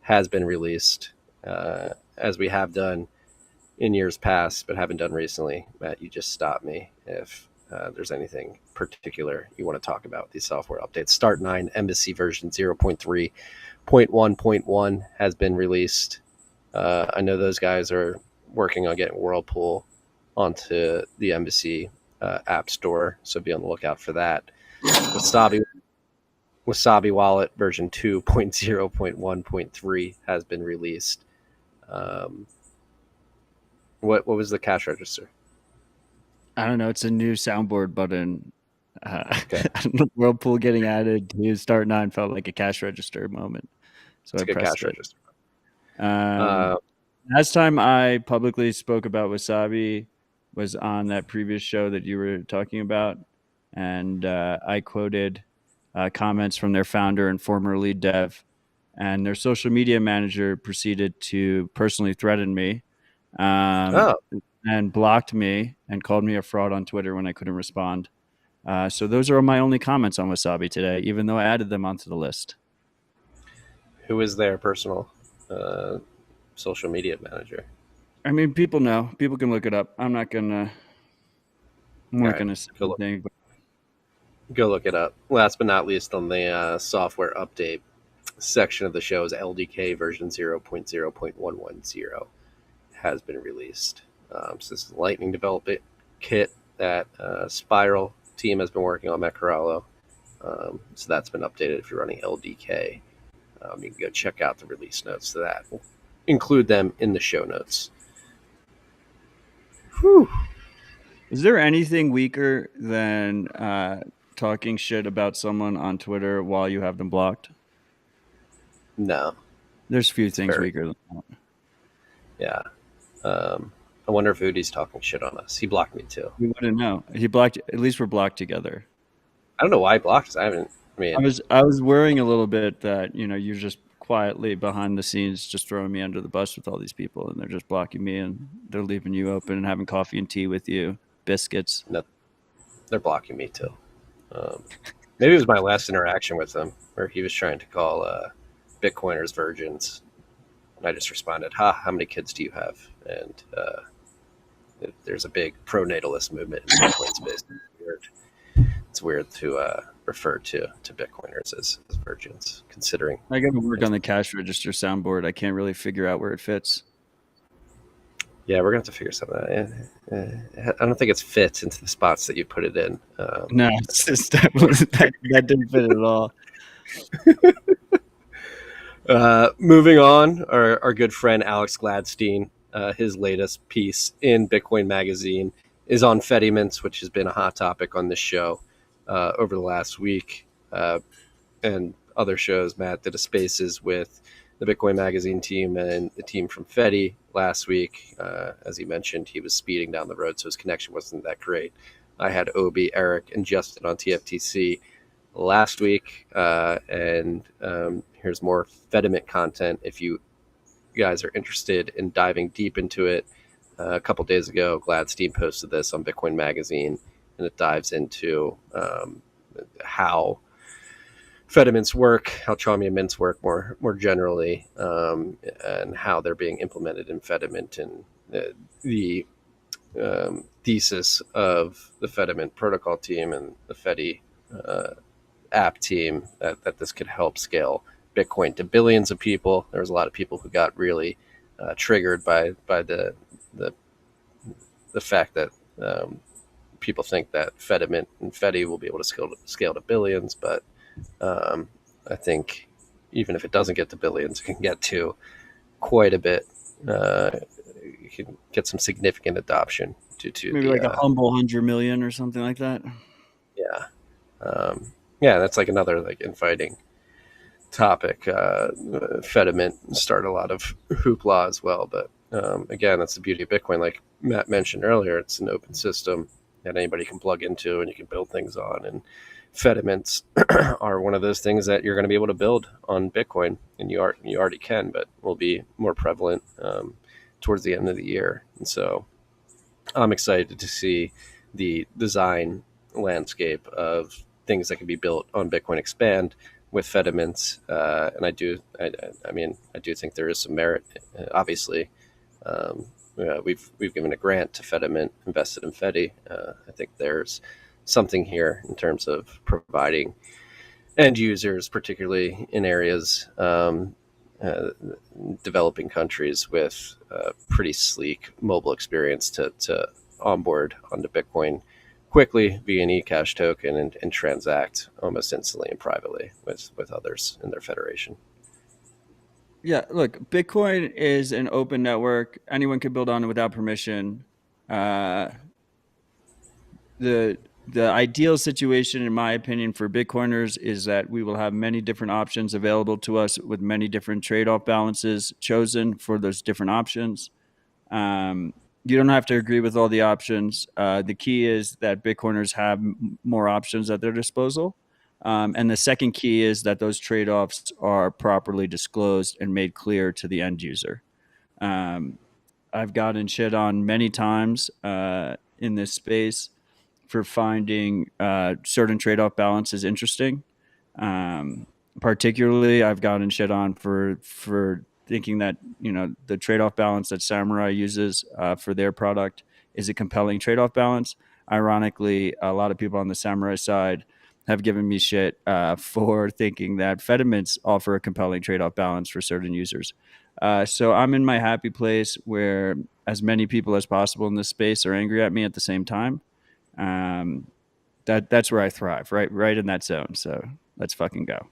has been released, as we have done in years past, but haven't done recently. Matt, you just stop me if there's anything particular you want to talk about with these software updates. Start9 Embassy version 0.3.1.1 has been released. I know those guys are working on getting Whirlpool onto the Embassy app store, so be on the lookout for that. Wasabi Wallet version 2.0.1.3 has been released. What was the cash register? I don't know. It's a new soundboard button. Okay. Whirlpool getting added to Start9 felt like a cash register moment. So it's I pressed cash it. register. Last time I publicly spoke about Wasabi was on that previous show that you were talking about. And I quoted comments from their founder and former lead dev, and their social media manager proceeded to personally threaten me and blocked me and called me a fraud on Twitter when I couldn't respond. So those are my only comments on Wasabi today, even though I added them onto the list. Who is their personal social media manager? I mean, people know. People can look it up. I'm not going to say anything. Go look it up. Last but not least, on the software update section of the show is LDK version 0.0.110 has been released. So this is a Lightning development kit that Spiral team has been working on, Matt Corallo. So that's been updated if you're running LDK. You can go check out the release notes to that. We'll include them in the show notes. Whew. Is there anything weaker than talking shit about someone on Twitter while you have them blocked? No. There's few things weaker than that. Yeah. I wonder if Udi's talking shit on us. He blocked me too. We wouldn't know. He blocked. At least we're blocked together. I don't know why he blocked us. I was worrying a little bit that you're just quietly behind the scenes just throwing me under the bus with all these people, and they're just blocking me, and they're leaving you open and having coffee and tea with you, biscuits. No, they're blocking me too. Maybe it was my last interaction with him where he was trying to call Bitcoiners virgins, and I just responded, how many kids do you have? And there's a big pro-natalist movement in the Bitcoin space. It's weird to refer to Bitcoiners as virgins, considering. I got to work on the cash register soundboard. I can't really figure out where it fits. Yeah, we're going to have to figure something out. I don't think it fits into the spots that you put it in. No, that didn't fit at all. Moving on, our good friend Alex Gladstein, his latest piece in Bitcoin Magazine is on Fedimint, which has been a hot topic on this show over the last week, and other shows. Matt did a Spaces with the Bitcoin Magazine team and the team from Fedi last week. As he mentioned, he was speeding down the road, so his connection wasn't that great. I had Obi, Eric, and Justin on TFTC last week, and here's more Fedimint content if you guys are interested in diving deep into it. A couple days ago, Gladstein posted this on Bitcoin Magazine, and it dives into how Fedimints work, how Chaumian mints work more generally, and how they're being implemented in Fedimint, and the thesis of the Fedimint protocol team and the Fedi app team that this could help scale Bitcoin to billions of people. There was a lot of people who got really triggered by the fact that people think that Fedimint and Fedi will be able to scale to billions, but I think even if it doesn't get to billions, it can get to quite a bit. You can get some significant adoption to maybe like a humble 100 million or something like that. Yeah. Yeah, that's like another like infighting topic. Fedimint started a lot of hoopla as well, but again, that's the beauty of Bitcoin. Like Matt mentioned earlier, it's an open system that anybody can plug into and you can build things on. And Fedimints are one of those things that you're going to be able to build on Bitcoin, and you already can, but will be more prevalent towards the end of the year. And so I'm excited to see the design landscape of things that can be built on Bitcoin expand with Fedimints. And I do think there is some merit. Obviously, we've given a grant to Fedimint, invested in Fedi. I think there's something here in terms of providing end users, particularly in areas, developing countries, with a pretty sleek mobile experience to onboard onto Bitcoin quickly via an eCash token and transact almost instantly and privately with others in their federation. Yeah, look, Bitcoin is an open network. Anyone can build on it without permission. The ideal situation, in my opinion, for Bitcoiners is that we will have many different options available to us with many different trade-off balances chosen for those different options. You don't have to agree with all the options. The key is that Bitcoiners have more options at their disposal. And the second key is that those trade-offs are properly disclosed and made clear to the end user. I've gotten shit on many times in this space for finding certain trade-off balances interesting. Particularly, I've gotten shit on for thinking that the trade-off balance that Samurai uses for their product is a compelling trade-off balance. Ironically, a lot of people on the Samurai side have given me shit for thinking that Fedimints offer a compelling trade-off balance for certain users. So I'm in my happy place where as many people as possible in this space are angry at me at the same time. That's where I thrive, right in that zone. So let's fucking go.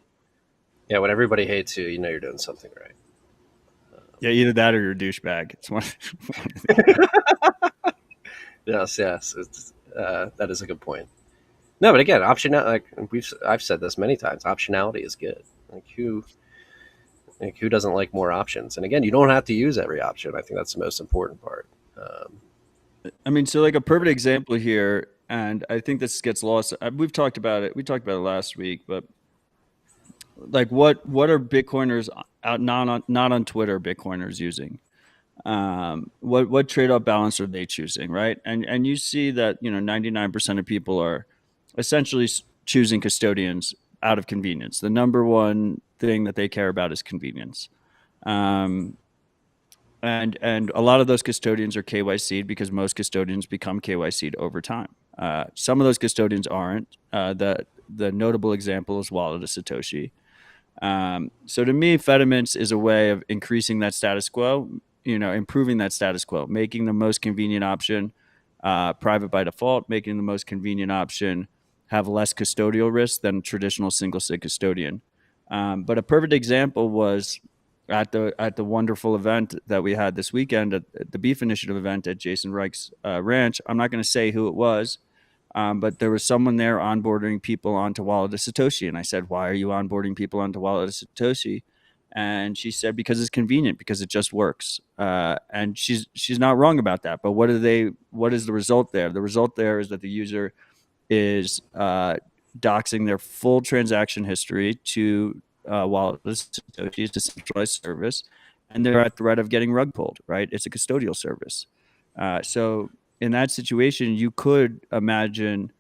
Yeah, when everybody hates you, you know you're doing something right. Yeah, either that or you're a douchebag. It's one. Yes, it's, that is a good point. No, but again, I've said this many times. Optionality is good. Who doesn't like more options? And again, you don't have to use every option. I think that's the most important part. So like a perfect example here, and I think this gets lost. We've talked about it. We talked about it last week, but like what are Bitcoiners out not on Twitter Bitcoiners using? What trade-off balance are they choosing, right? And you see that 99% of people are essentially choosing custodians out of convenience. The number one thing that they care about is convenience. And a lot of those custodians are KYC'd because most custodians become KYC'd over time. Some of those custodians aren't. The notable example is Wallet of Satoshi. So to me, Fedimints is a way of increasing that status quo, improving that status quo, making the most convenient option private by default, making the most convenient option have less custodial risk than traditional single sig custodian. But a perfect example was at the wonderful event that we had this weekend at the Beef Initiative event at Jason Reich's ranch. I'm not going to say who it was, but there was someone there onboarding people onto Wallet of Satoshi. And I said, why are you onboarding people onto Wallet of Satoshi? And she said, because it's convenient, because it just works. And she's not wrong about that. But what is the result there? The result there is that the user is doxing their full transaction history to Wallet of Satoshi. It's a centralized service, and they're at threat of getting rug pulled, right? It's a custodial service. So in that situation, you could imagine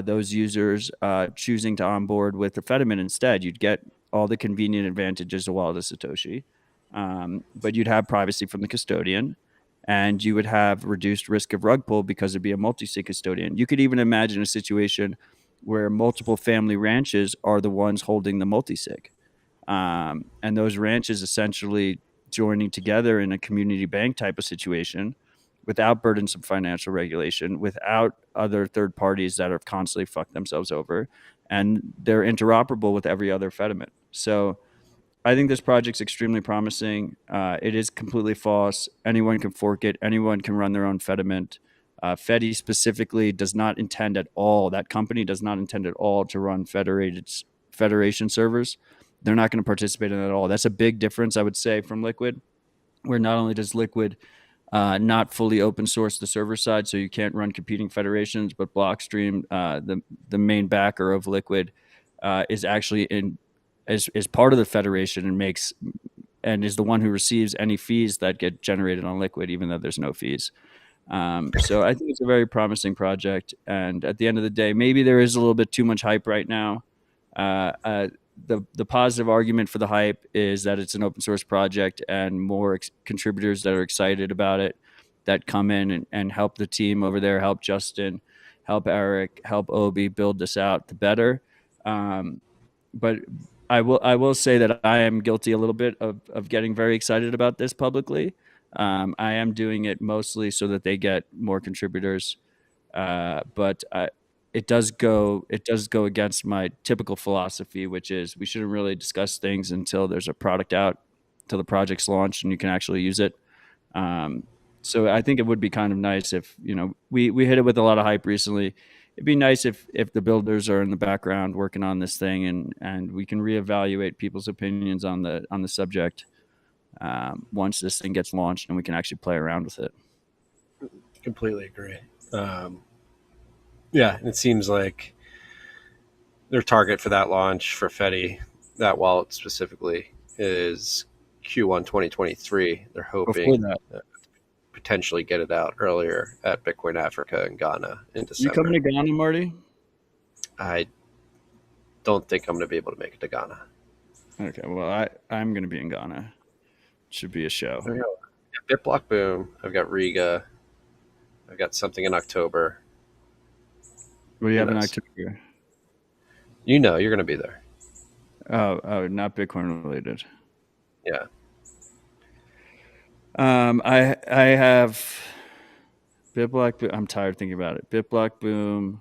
those users choosing to onboard with the Fedimint instead. You'd get all the convenient advantages of Wallet of Satoshi, but you'd have privacy from the custodian, and you would have reduced risk of rug pull because it'd be a multi-sig custodian. You could even imagine a situation where multiple family ranches are the ones holding the multi-sig. And those ranches essentially joining together in a community bank type of situation without burdensome financial regulation, without other third parties that are constantly fucked themselves over, and they're interoperable with every other Fedimint. So I think this project's extremely promising. It is completely false. Anyone can fork it. Anyone can run their own Fedimint. Fedi specifically does not intend at all, that company does not intend at all to run federation servers. They're not going to participate in it at all. That's a big difference, I would say, from Liquid, where not only does Liquid not fully open source the server side, so you can't run competing federations, but Blockstream, the main backer of Liquid, is actually is part of the federation and is the one who receives any fees that get generated on Liquid, even though there's no fees. So I think it's a very promising project. And at the end of the day, maybe there is a little bit too much hype right now. The positive argument for the hype is that it's an open source project and more contributors that are excited about it that come in and help the team over there, help Justin, help Eric, help Obi build this out, the better. But I will say that I am guilty a little bit of getting very excited about this publicly. I am doing it mostly so that they get more contributors, but it does go against my typical philosophy, which is we shouldn't really discuss things until there's a product out, until the project's launched and you can actually use it. So I think it would be kind of nice if, we hit it with a lot of hype recently. It'd be nice if the builders are in the background working on this thing and we can reevaluate people's opinions on the subject once this thing gets launched and we can actually play around with it. Completely agree. Yeah, it seems like their target for that launch for Fedi, that wallet specifically, is Q1 2023. They're hoping that potentially get it out earlier at Bitcoin Africa in Ghana in December. You coming to Ghana, Marty? I don't think I'm going to be able to make it to Ghana. Okay, well, I'm going to be in Ghana. Should be a show. There we go. BitBlock Boom. I've got Riga. I've got something in October. What do you have in October? You're going to be there. Oh, not Bitcoin related. Yeah. I have BitBlock. I'm tired thinking about it. BitBlock Boom,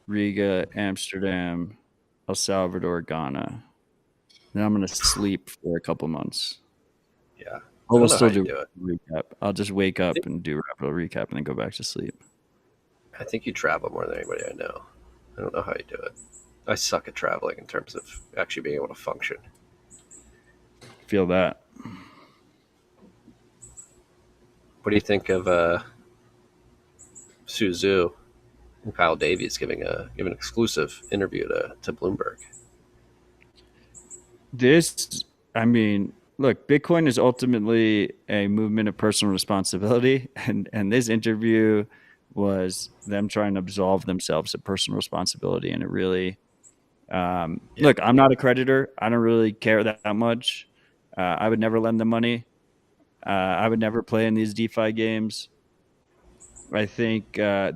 Riga, Amsterdam, El Salvador, Ghana. Then I'm going to sleep for a couple months. Yeah. I will still do a recap. I'll just wake up and do a rapid recap and then go back to sleep. I think you travel more than anybody I know. I don't know how you do it. I suck at traveling in terms of actually being able to function. Feel that. What do you think of Suzu and Kyle Davies giving an exclusive interview to Bloomberg? Look, Bitcoin is ultimately a movement of personal responsibility, and this interview was them trying to absolve themselves of personal responsibility, and it really look, I'm not a creditor. I don't really care that much. I would never lend them money. I would never play in these DeFi games. I think their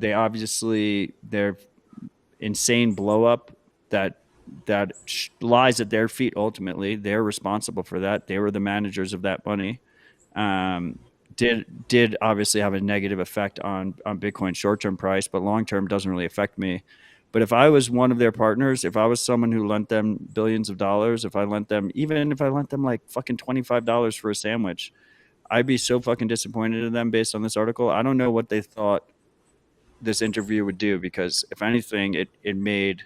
insane blow up that lies at their feet. Ultimately, they're responsible for that. They were the managers of that money. Did obviously have a negative effect on Bitcoin's short-term price, but long-term doesn't really affect me. But if I was one of their partners, if I was someone who lent them billions of dollars, if I lent them like fucking $25 for a sandwich, I'd be so fucking disappointed in them based on this article. I don't know what they thought this interview would do, because if anything, it made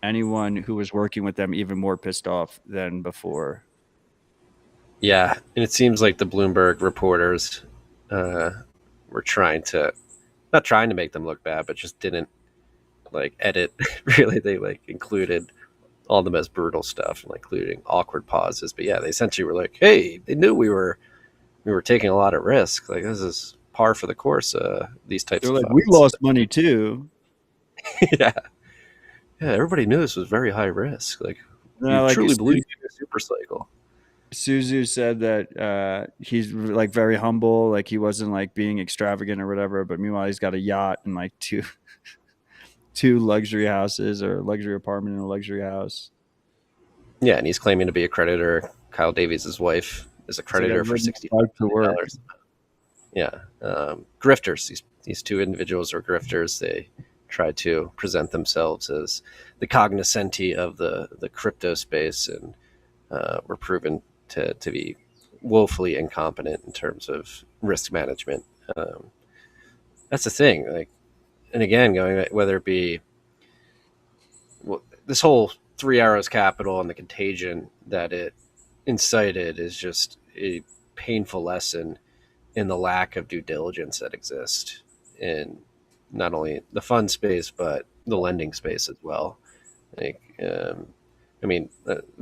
anyone who was working with them even more pissed off than before. Yeah, and it seems like the Bloomberg reporters were not trying to make them look bad, but just didn't like edit. Really, they like included all the most brutal stuff, including awkward pauses. But yeah, they essentially were like, "Hey, they knew we were taking a lot of risk. Like this is par for the course. These types They're of like, we funds." lost money too. Yeah, everybody knew this was very high risk. Like And we like truly believe in a super cycle. Suzu said that he's like very humble, like he wasn't like being extravagant or whatever, but meanwhile he's got a yacht and like two luxury houses, or a luxury apartment in a luxury house. Yeah, and he's claiming to be a creditor. Kyle Davies' wife is a creditor for $65 Yeah, grifters. These two individuals are grifters. They try to present themselves as the cognoscenti of the crypto space, and were proven to be woefully incompetent in terms of risk management. That's the thing. Like, and again, going whether it be this whole Three Arrows Capital and the contagion that it incited is just a painful lesson in the lack of due diligence that exists in not only the fund space but the lending space as well. Like,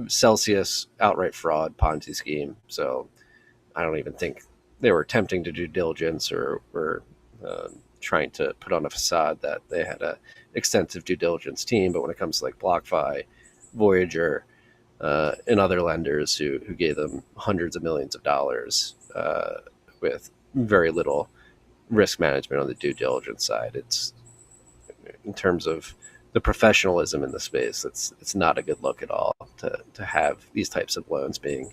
Celsius outright fraud Ponzi scheme. So I don't even think they were attempting to do diligence or were trying to put on a facade that they had a extensive due diligence team. But when it comes to like BlockFi, Voyager, and other lenders who gave them hundreds of millions of dollars with very little risk management on the due diligence side, it's in terms of the professionalism in the space, it's not a good look at all to have these types of loans being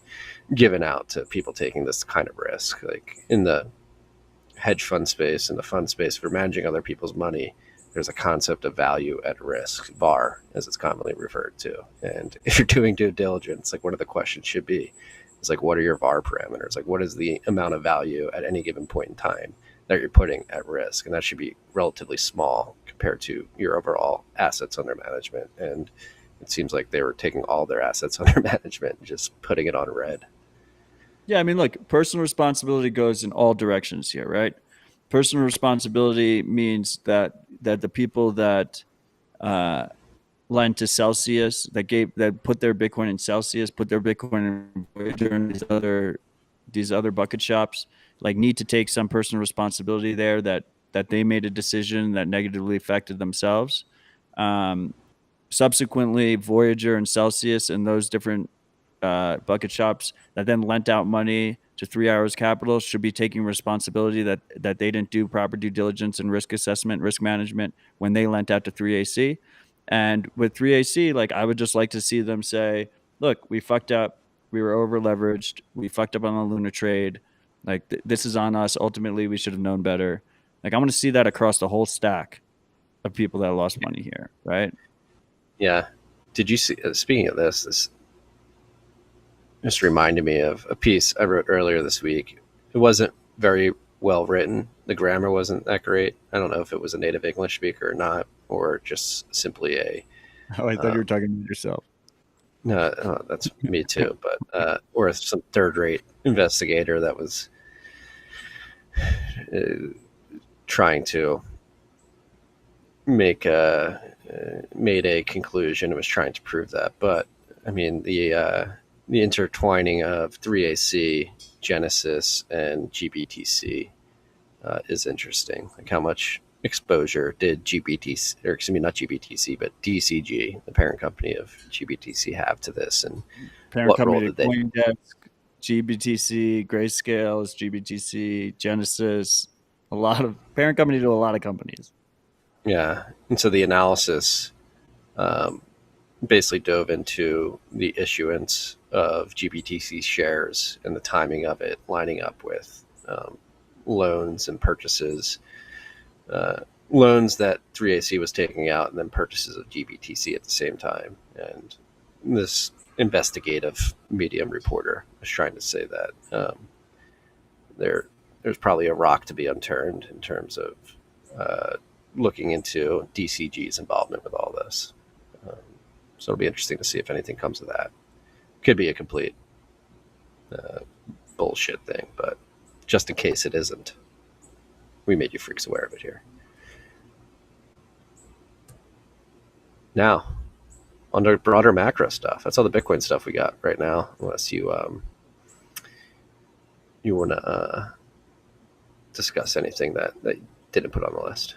given out to people taking this kind of risk. Like in the hedge fund space and the fund space for managing other people's money, there's a concept of value at risk, VAR, as it's commonly referred to. And if you're doing due diligence, like one of the questions should be, it's like, what are your VAR parameters? Like, what is the amount of value at any given point in time that you're putting at risk? And that should be relatively small compared to your overall assets under management. And it seems like they were taking all their assets under management and just putting it on red. Yeah, I mean, look, personal responsibility goes in all directions here, right? Personal responsibility means that the people that lent to Celsius, that put their Bitcoin in Celsius, put their Bitcoin in Voyager and these other bucket shops, like need to take some personal responsibility there that they made a decision that negatively affected themselves. Subsequently, Voyager and Celsius and those different bucket shops that then lent out money to Three Arrows Capital should be taking responsibility that they didn't do proper due diligence and risk assessment, risk management when they lent out to 3AC. And with 3AC, like, I would just like to see them say, look, we fucked up. We were over leveraged. We fucked up on the Luna trade. Like, this is on us. Ultimately, we should have known better. Like, I want to see that across the whole stack of people that lost money here, right? Yeah. Did you see, speaking of this just reminded me of a piece I wrote earlier this week. It wasn't very well written. The grammar wasn't that great. I don't know if it was a native English speaker or not, or just simply a... Oh, I thought you were talking about yourself. No, that's me too. But or some third-rate investigator that was trying to made a conclusion and was trying to prove that. But I mean, the intertwining of 3AC, Genesis, and GBTC is interesting. Like, how much exposure did GBTC, or excuse me, not GBTC, but DCG, the parent company of GBTC, have to this? And parent what company role did they? CoinDesk, GBTC, Grayscale, GBTC, Genesis, a lot of parent company to a lot of companies. Yeah, and so the analysis basically dove into the issuance of GBTC shares and the timing of it lining up with loans and purchases loans that 3AC was taking out, and then purchases of GBTC at the same time. And this investigative Medium reporter was trying to say that there's probably a rock to be unturned in terms of looking into DCG's involvement with all this. So it'll be interesting to see if anything comes of that. Could be a complete bullshit thing, but just in case it isn't, we made you freaks aware of it here. Now, on to broader macro stuff. That's all the Bitcoin stuff we got right now, unless you want to discuss anything that didn't put on the list.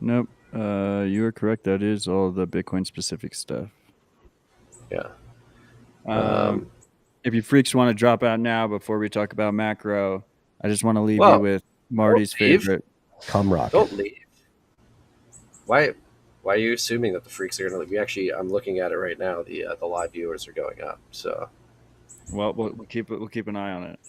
Nope. You are correct. That is all the Bitcoin specific stuff. Yeah. If you freaks want to drop out now before we talk about macro, I just want to leave you with Marty's favorite. Come rocket. Don't leave. Why are you assuming that the freaks are going to leave? I'm looking at it right now. The live viewers are going up. So, well, we'll keep an eye on it.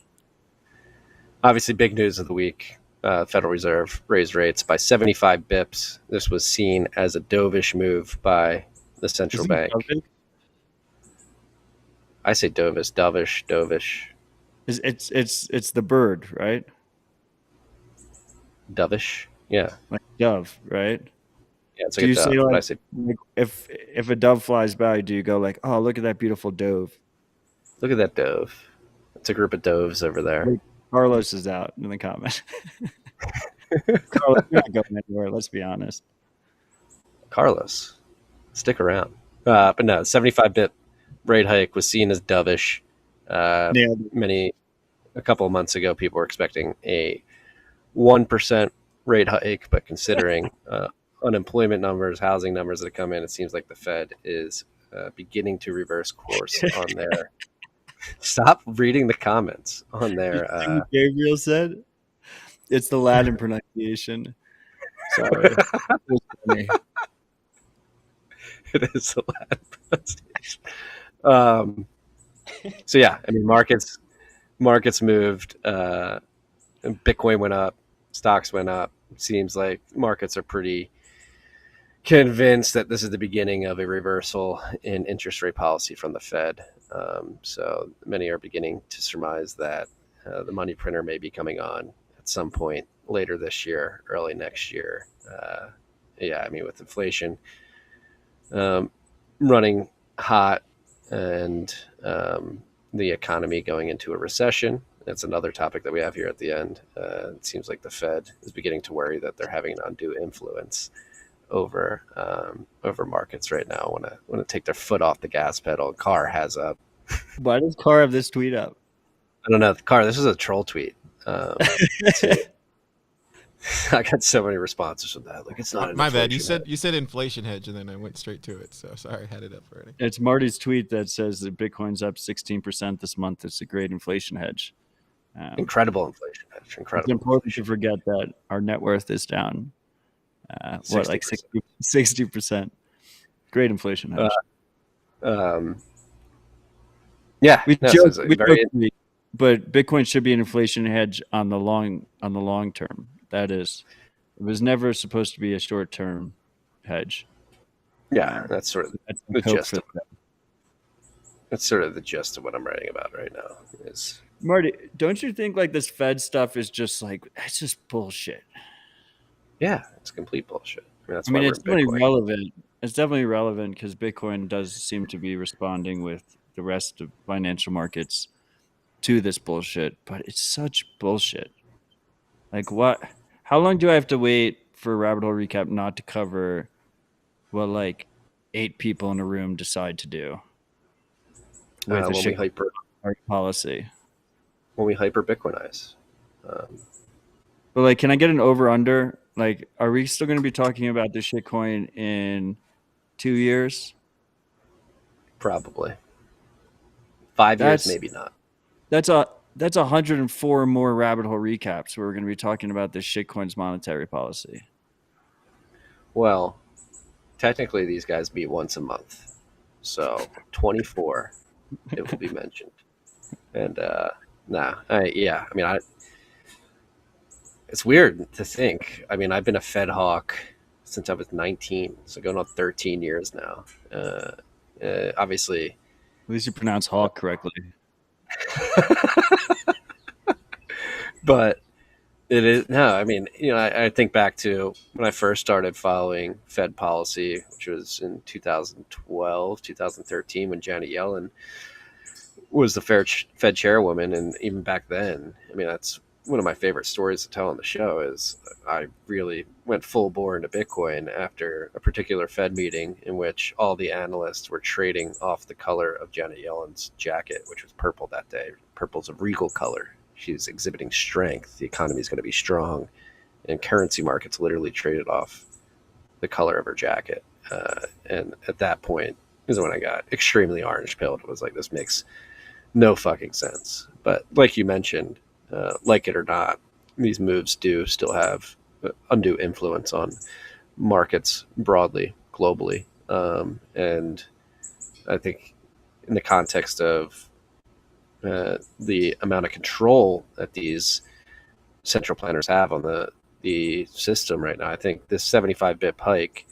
Obviously, big news of the week. Federal Reserve raised rates by 75 bips. This was seen as a dovish move by the central bank. I say dovish, dovish. It's the bird, right? Dovish, yeah, like dove, right? Yeah, it's like a dove. Like, I say, if a dove flies by, do you go like, oh, look at that beautiful dove? Look at that dove. It's a group of doves over there. Like, Carlos is out in the comment. Carlos, you're not going anywhere. Let's be honest. Carlos, stick around. But no, 75 bip rate hike was seen as dovish. A couple of months ago, people were expecting a 1% rate hike, but considering unemployment numbers, housing numbers that have come in, it seems like the Fed is beginning to reverse course on their. Stop reading the comments on their. Gabriel said, "It's the Latin pronunciation." Sorry, it is the Latin pronunciation. So yeah, I mean, markets moved. Bitcoin went up, stocks went up. It seems like markets are pretty convinced that this is the beginning of a reversal in interest rate policy from the Fed. So many are beginning to surmise that the money printer may be coming on at some point later this year, early next year. I mean, with inflation running hot and the economy going into a recession. That's another topic that we have here at the end. It seems like the Fed is beginning to worry that they're having an undue influence over markets right now. Want to take their foot off the gas pedal. Carr has up. Why does Carr have this tweet up? I don't know. Carr, this is a troll tweet. I got so many responses from that. Like, it's not. My bad. You said inflation hedge, and then I went straight to it. So sorry, I had it up already. It's Marty's tweet that says that Bitcoin's up 16% this month. It's a great inflation hedge. Incredible inflation hedge. Incredible. It's important to forget that our net worth is down. 60%. Great inflation hedge. But Bitcoin should be an inflation hedge on the long term. That is, it was never supposed to be a short term hedge. Yeah, that's sort of the gist. That's sort of the gist of what I'm writing about right now. Is Marty, don't you think like this Fed stuff is just like, it's just bullshit? Yeah, it's complete bullshit. It's definitely relevant. It's definitely relevant because Bitcoin does seem to be responding with the rest of financial markets to this bullshit, but it's such bullshit. Like, what? How long do I have to wait for Rabbit Hole Recap not to cover what like 8 people in a room decide to do with a shit policy? When we hyper Bitcoinize. But like, can I get an over under? Like, are we still going to be talking about this shitcoin in 2 years? Probably. 5 years, maybe not. That's 104 more Rabbit Hole Recaps where we're going to be talking about this shitcoin's monetary policy. Well, technically these guys meet once a month. So 24, it will be mentioned. And it's weird to think. I mean, I've been a Fed hawk since I was 19, so going on 13 years now. Obviously, At least you pronounce hawk correctly. but it is no. I mean, I think back to when I first started following Fed policy, which was in 2012, 2013, when Janet Yellen was the Fed chairwoman, and even back then, I mean, that's one of my favorite stories to tell on the show. Is I really went full bore into Bitcoin after a particular Fed meeting in which all the analysts were trading off the color of Janet Yellen's jacket, which was purple that day. Purple's a regal color. She's exhibiting strength. The economy is going to be strong, and currency markets literally traded off the color of her jacket. And at that point is when I got extremely orange pilled. It was like, this makes no fucking sense. But like you mentioned, like it or not, these moves do still have undue influence on markets broadly, globally. And I think in the context of the amount of control that these central planners have on the system right now, I think this 75-bit hike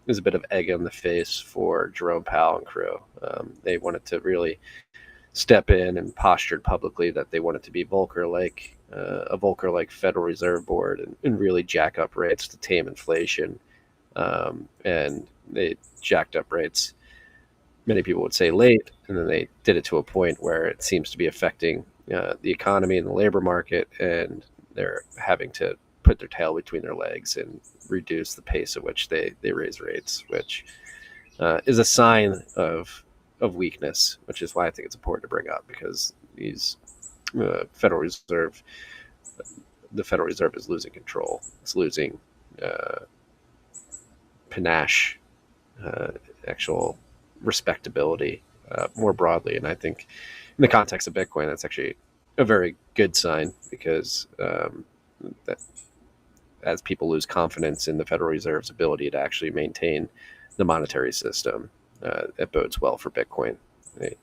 is a bit of egg on the face for Jerome Powell and crew. They wanted to really step in and postured publicly that they wanted to be Volcker-like, a Volcker-like Federal Reserve Board, and really jack up rates to tame inflation. And they jacked up rates, many people would say late, and then they did it to a point where it seems to be affecting the economy and the labor market, and they're having to put their tail between their legs and reduce the pace at which they raise rates, which is a sign of weakness, which is why I think it's important to bring up, because these the Federal Reserve is losing control. It's losing panache, actual respectability more broadly. And I think in the context of Bitcoin, that's actually a very good sign, because that as people lose confidence in the Federal Reserve's ability to actually maintain the monetary system, it bodes well for Bitcoin.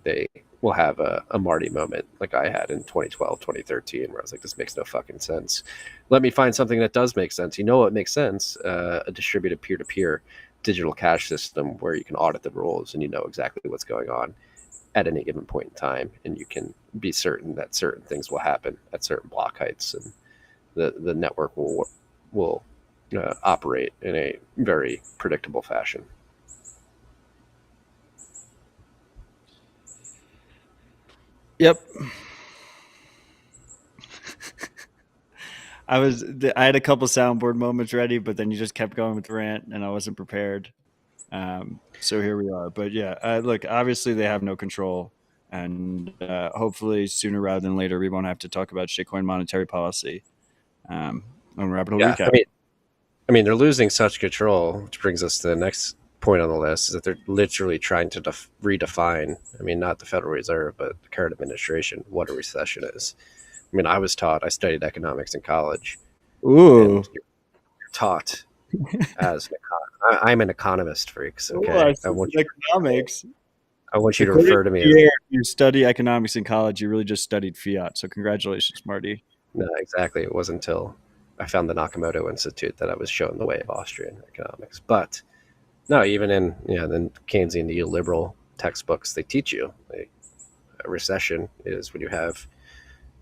They will have a Marty moment like I had in 2012, 2013, where I was like, this makes no fucking sense. Let me find something that does make sense. You know what makes sense? A distributed peer-to-peer digital cash system where you can audit the rules and you know exactly what's going on at any given point in time, and you can be certain that certain things will happen at certain block heights, and the network will operate in a very predictable fashion. Yep. I had a couple soundboard moments ready, but then you just kept going with the rant, and I wasn't prepared. So here we are. But yeah, look, obviously they have no control, and hopefully sooner rather than later we won't have to talk about shitcoin monetary policy. And wrap it a recap. I mean, they're losing such control, which brings us to the next point on the list, is that they're literally trying to redefine, I mean, not the Federal Reserve, but the current administration, what a recession is. I mean, I studied economics in college. Ooh. You're taught as I'm an economist, freaks. Okay. I want economics. I want you to refer to me as you study economics in college, you really just studied fiat. So congratulations, Marty. No, exactly. It wasn't until I found the Nakamoto Institute that I was shown the way of Austrian economics. But no, even in the Keynesian neoliberal textbooks, they teach you a recession is when you have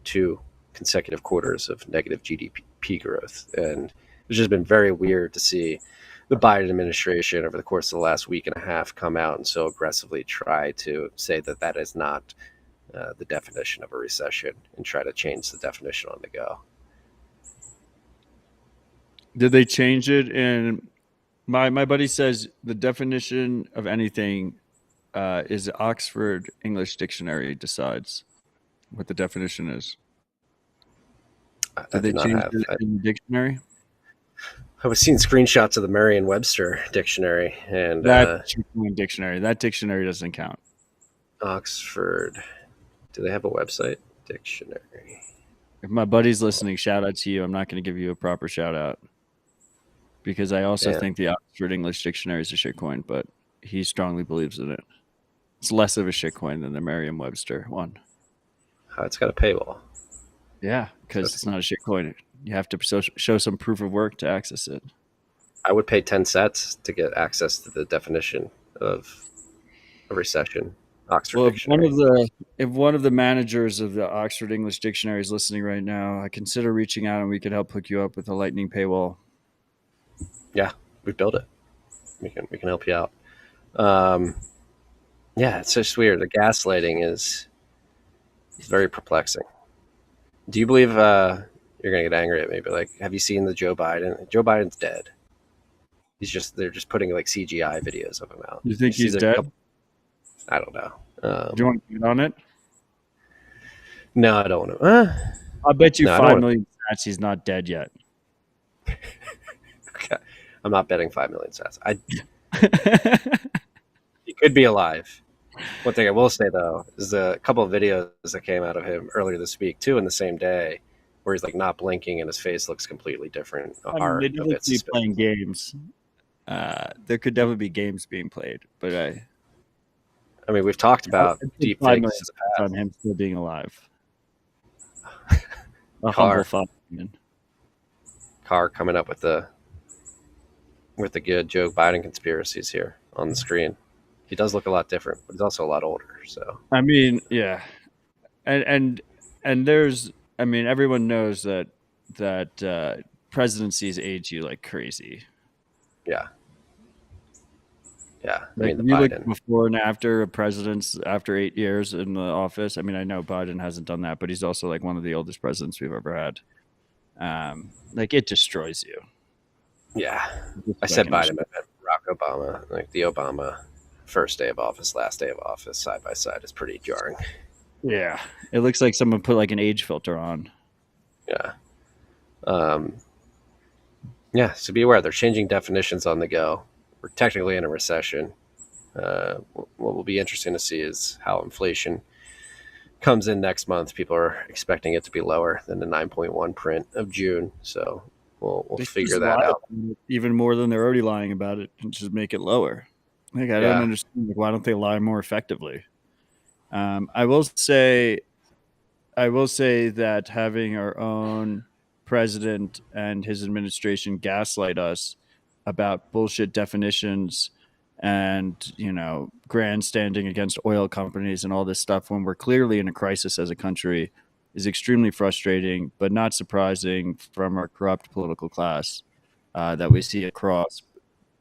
2 consecutive quarters of negative GDP growth. And it's just been very weird to see the Biden administration over the course of the last week and a half come out and so aggressively try to say that that is not the definition of a recession, and try to change the definition on the go. Did they change it? And my buddy says the definition of anything is the Oxford English Dictionary decides what the definition is. Did they change it in the dictionary? I was seeing screenshots of the Merriam-Webster dictionary, and that dictionary. That dictionary doesn't count. Oxford. Do they have a website? Dictionary. If my buddy's listening, shout out to you. I'm not going to give you a proper shout out, because I also think the Oxford English Dictionary is a shitcoin, but he strongly believes in it. It's less of a shitcoin than the Merriam-Webster one. It's got a paywall. Yeah, because it's not a shitcoin. you have to show some proof of work to access it. I would pay 10 sets to get access to the definition of a recession. Oxford Well, Dictionary. if one of the managers of the Oxford English Dictionary is listening right now, I consider reaching out and we could help hook you up with a lightning paywall. Yeah, we built it. We can help you out. Yeah, it's just weird. The gaslighting is very perplexing. Do you believe you're gonna get angry at me? But like, have you seen the Joe Biden? Joe Biden's dead. They're just putting like CGI videos of him out. You think he's dead? I don't know. Do you want to get on it? No, I don't want to. I bet you 5 million sats he's not dead yet. Okay. I'm not betting 5 million sats. He could be alive. One thing I will say though is a couple of videos that came out of him earlier this week, too, in the same day, where he's like not blinking and his face looks completely different. They definitely playing games. There could definitely be games being played, but I mean, we've talked about deep fakes on him still being alive. Humble 5 million. Carr coming up with the good Joe Biden conspiracies here on the screen. He does look a lot different, but he's also a lot older. So I mean, yeah, and there's, I mean, everyone knows that presidencies age you like crazy. Yeah. Yeah, like, I mean, you look before and after a president's after 8 years in the office. I mean, I know Biden hasn't done that, but he's also like one of the oldest presidents we've ever had. Like, it destroys you. Yeah, I said Biden, I meant Barack Obama. Like the Obama first day of office, last day of office, side by side is pretty jarring. Yeah, it looks like someone put like an age filter on. Yeah. Yeah, so be aware, they're changing definitions on the go. We're technically in a recession. What will be interesting to see is how inflation comes in next month. People are expecting it to be lower than the 9.1 print of June. So we'll figure that out. Even more than they're already lying about it, and just make it lower. Like, I don't understand. Like, why don't they lie more effectively? I will say that having our own president and his administration gaslight us about bullshit definitions and, you know, grandstanding against oil companies and all this stuff when we're clearly in a crisis as a country is extremely frustrating, but not surprising from our corrupt political class that we see across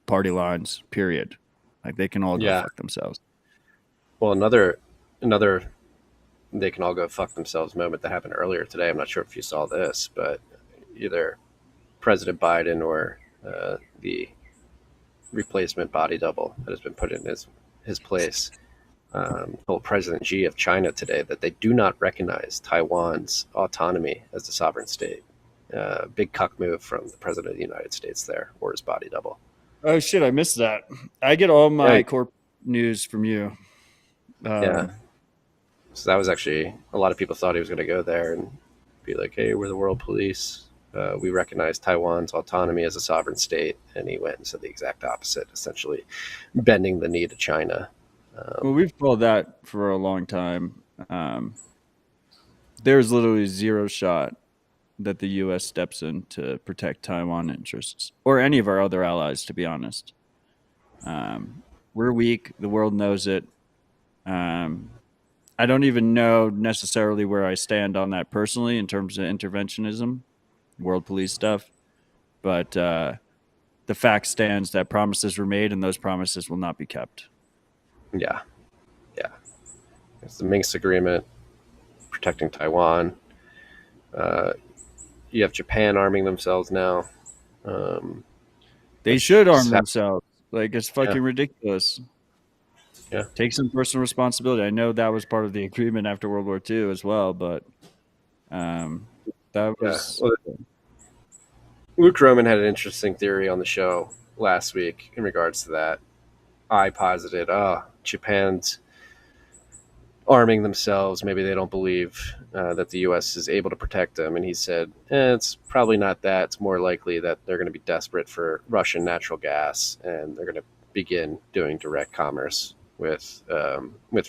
party lines, period. Like, they can all go fuck themselves. Well, another they can all go fuck themselves moment that happened earlier today. I'm not sure if you saw this, but either President Biden or the replacement body double that has been put in his place told President Xi of China today that they do not recognize Taiwan's autonomy as a sovereign state. Big cuck move from the President of the United States there, or his body double. Oh, shit, I missed that. I get all my corporate news from you. Yeah. So that was actually, a lot of people thought he was going to go there and be like, hey, we're the world police. We recognize Taiwan's autonomy as a sovereign state. And he went and said the exact opposite, essentially bending the knee to China. Well, we've called that for a long time. There's literally zero shot that the U.S. steps in to protect Taiwan interests or any of our other allies, to be honest. We're weak. The world knows it. I don't even know necessarily where I stand on that personally in terms of interventionism, world police stuff. But the fact stands that promises were made and those promises will not be kept. Yeah. Yeah. It's the Minsk Agreement, protecting Taiwan. You have Japan arming themselves now. They should arm themselves. Like, it's fucking ridiculous. Yeah. Take some personal responsibility. I know that was part of the agreement after World War II as well, but that was... Well, Luke Roman had an interesting theory on the show last week in regards to that. I posited, Japan's arming themselves. Maybe they don't believe that the U.S. is able to protect them. And he said, it's probably not that. It's more likely that they're going to be desperate for Russian natural gas, and they're going to begin doing direct commerce with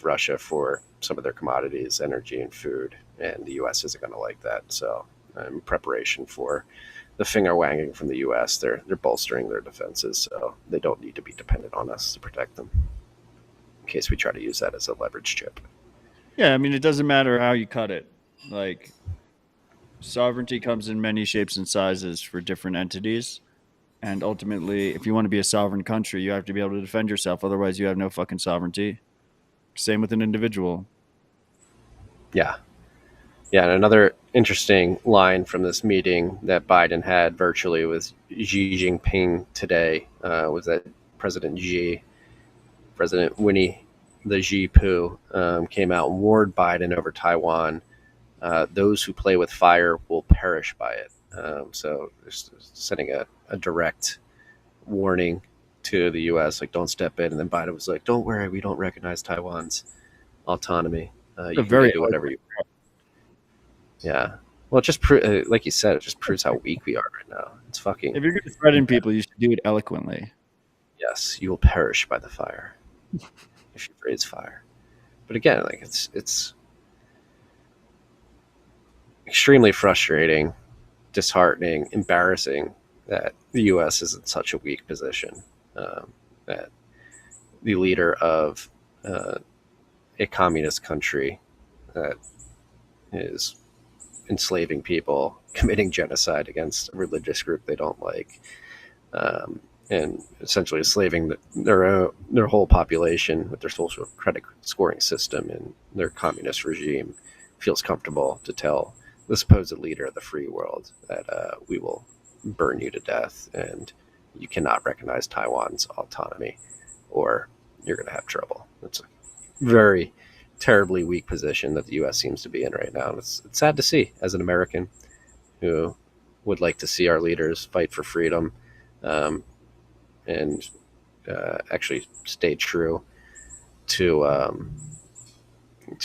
Russia for some of their commodities, energy and food. And the U.S. isn't going to like that. So in preparation for the finger wagging from the U.S. They're bolstering their defenses, so they don't need to be dependent on us to protect them in case we try to use that as a leverage chip. Yeah, I mean, it doesn't matter how you cut it. Like, sovereignty comes in many shapes and sizes for different entities. And ultimately, if you want to be a sovereign country, you have to be able to defend yourself. Otherwise, you have no fucking sovereignty. Same with an individual. Yeah. Yeah, and another interesting line from this meeting that Biden had virtually with Xi Jinping today was that President Winnie the Xi Poo, came out and warned Biden over Taiwan. Those who play with fire will perish by it. So just sending a direct warning to the U.S., like, don't step in. And then Biden was like, don't worry, we don't recognize Taiwan's autonomy. You can do whatever you want. Yeah. Well, it just like you said, it just proves how weak we are right now. It's fucking. If you're going to threaten people, you should do it eloquently. Yes, you will perish by the fire if you raise fire. But again, like it's extremely frustrating, disheartening, embarrassing that the U.S. is in such a weak position. That the leader of a communist country that is enslaving people, committing genocide against a religious group they don't like, and essentially enslaving their whole population with their social credit scoring system and their communist regime, feels comfortable to tell the supposed leader of the free world that we will burn you to death and you cannot recognize Taiwan's autonomy or you're going to have trouble. It's a very terribly weak position that the U.S. seems to be in right now. And it's sad to see as an American who would like to see our leaders fight for freedom and actually stay true to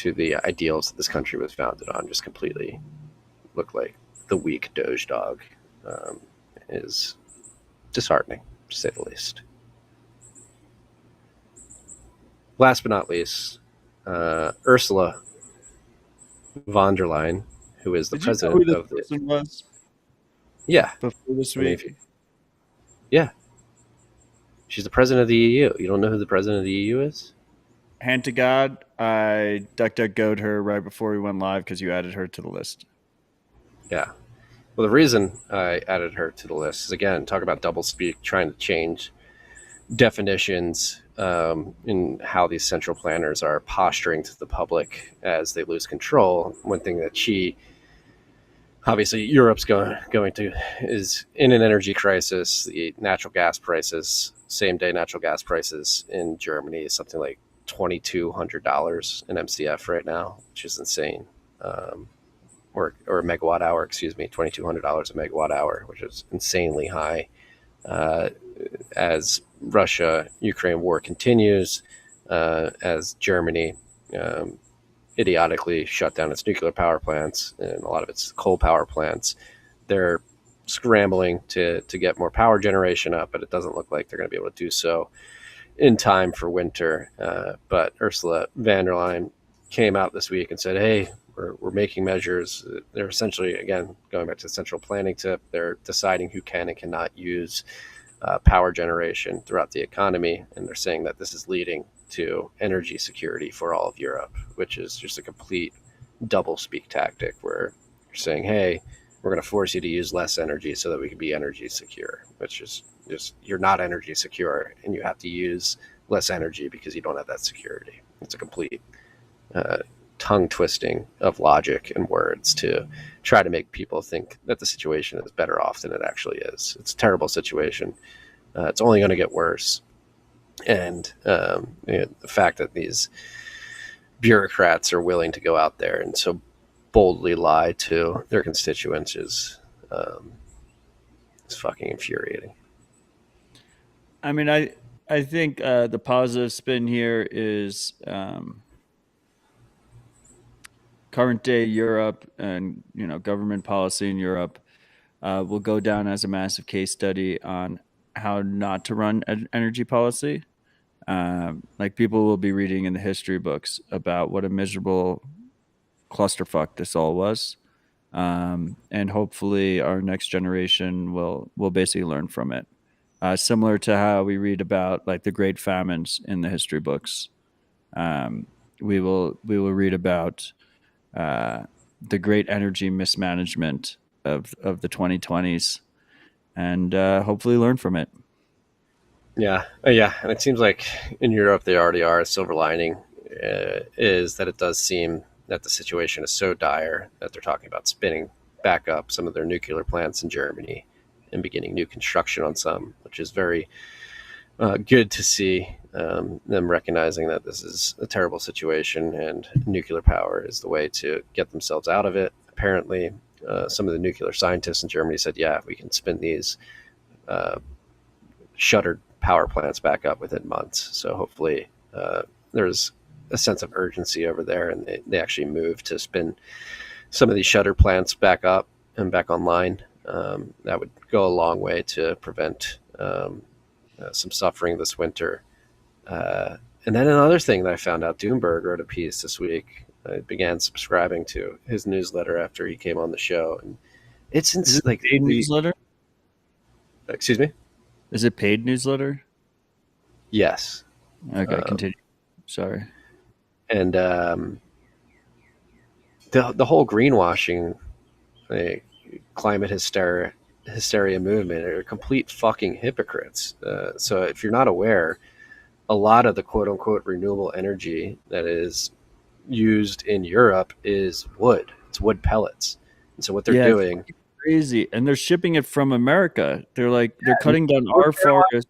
the ideals that this country was founded on, just completely look like the weak Doge dog, is disheartening, to say the least. Last but not least, Ursula von der Leyen, who is the president of the. Was Yeah. before this week. Yeah. She's the president of the EU. You don't know who the president of the EU is? Hand to God, I DuckDuckGo'd her right before we went live because you added her to the list. Yeah. Well, the reason I added her to the list is, again, talk about doublespeak, trying to change definitions in how these central planners are posturing to the public as they lose control. One thing that obviously Europe's going to is in an energy crisis. The natural gas prices, same day natural gas prices in Germany is something like $2,200 an MCF right now, which is insane. Or a megawatt hour, $2,200 a megawatt hour, which is insanely high. As Russia-Ukraine war continues, as Germany idiotically shut down its nuclear power plants and a lot of its coal power plants, they're scrambling to get more power generation up, but it doesn't look like they're going to be able to do so in time for winter. But Ursula von der Leyen came out this week and said, hey, we're making measures. They're essentially, again, going back to the central planning tip, they're deciding who can and cannot use power generation throughout the economy. And they're saying that this is leading to energy security for all of Europe, which is just a complete double speak tactic where you're saying, hey, we're going to force you to use less energy so that we can be energy secure, which is just, you're not energy secure and you have to use less energy because you don't have that security. It's a complete tongue twisting of logic and words to try to make people think that the situation is better off than it actually is. It's a terrible situation. It's only going to get worse. And the fact that these bureaucrats are willing to go out there and so boldly lie to their constituents is fucking infuriating. I mean, I think the positive spin here is current day Europe and government policy in Europe will go down as a massive case study on how not to run energy policy. Like, people will be reading in the history books about what a miserable clusterfuck this all was. and hopefully our next generation will basically learn from it. Similar to how we read about like the great famines in the history books, we will read about the great energy mismanagement of the 2020s, and hopefully learn from it. Yeah, yeah, and it seems like in Europe they already are. A silver lining is that it does seem that the situation is so dire that they're talking about spinning back up some of their nuclear plants in Germany and beginning new construction on some, which is very good to see. Them recognizing that this is a terrible situation and nuclear power is the way to get themselves out of it. Apparently, some of the nuclear scientists in Germany said, yeah, we can spin these shuttered power plants back up within months. So hopefully there's a sense of urgency over there, and they actually move to spin some of these shutter plants back up and back online. That would go a long way to prevent some suffering this winter. And then another thing that I found out, Doomberg wrote a piece this week. I began subscribing to his newsletter after he came on the show, and it's like paid newsletter. Excuse me. Is it paid newsletter? Yes. Okay, continue. Sorry. And the whole greenwashing, climate hysteria movement are complete fucking hypocrites. So if you're not aware, a lot of the quote unquote renewable energy that is used in Europe is wood. It's wood pellets. And so what they're doing, crazy, and they're shipping it from America. They're cutting down our forest.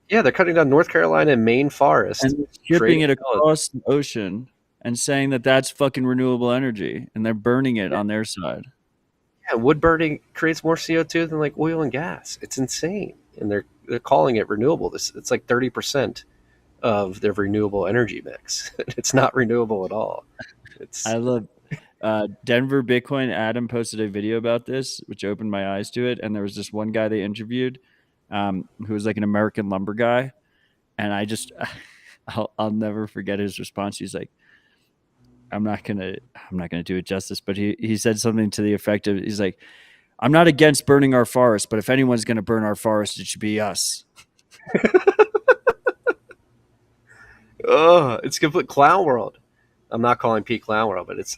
Yeah, they're cutting down North Carolina and Maine forest and shipping it across the ocean and saying that that's fucking renewable energy, and they're burning it on their side. Yeah, wood burning creates more CO2 than like oil and gas. It's insane, and they're calling it renewable. It's like 30% of their renewable energy mix. It's not renewable at all. I love Denver Bitcoin. Adam posted a video about this, which opened my eyes to it. And there was this one guy they interviewed who was like an American lumber guy. And I'll never forget his response. He's like, I'm not gonna do it justice, but he said something to the effect of, he's like, I'm not against burning our forest, but if anyone's going to burn our forest, it should be us. Oh, it's complete clown world. I'm not calling Pete clown world, but it's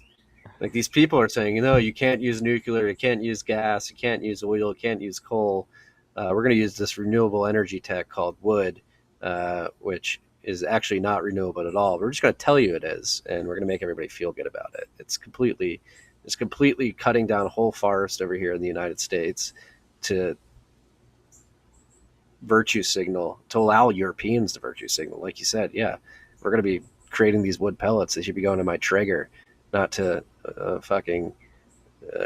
like these people are saying, you can't use nuclear, you can't use gas, you can't use oil, you can't use coal. We're going to use this renewable energy tech called wood, which is actually not renewable at all. We're just going to tell you it is, and we're going to make everybody feel good about it. It's completely cutting down whole forest over here in the United States to virtue signal, to allow Europeans to virtue signal. Like you said, yeah, we're going to be creating these wood pellets. They should be going to my Traeger, not to fucking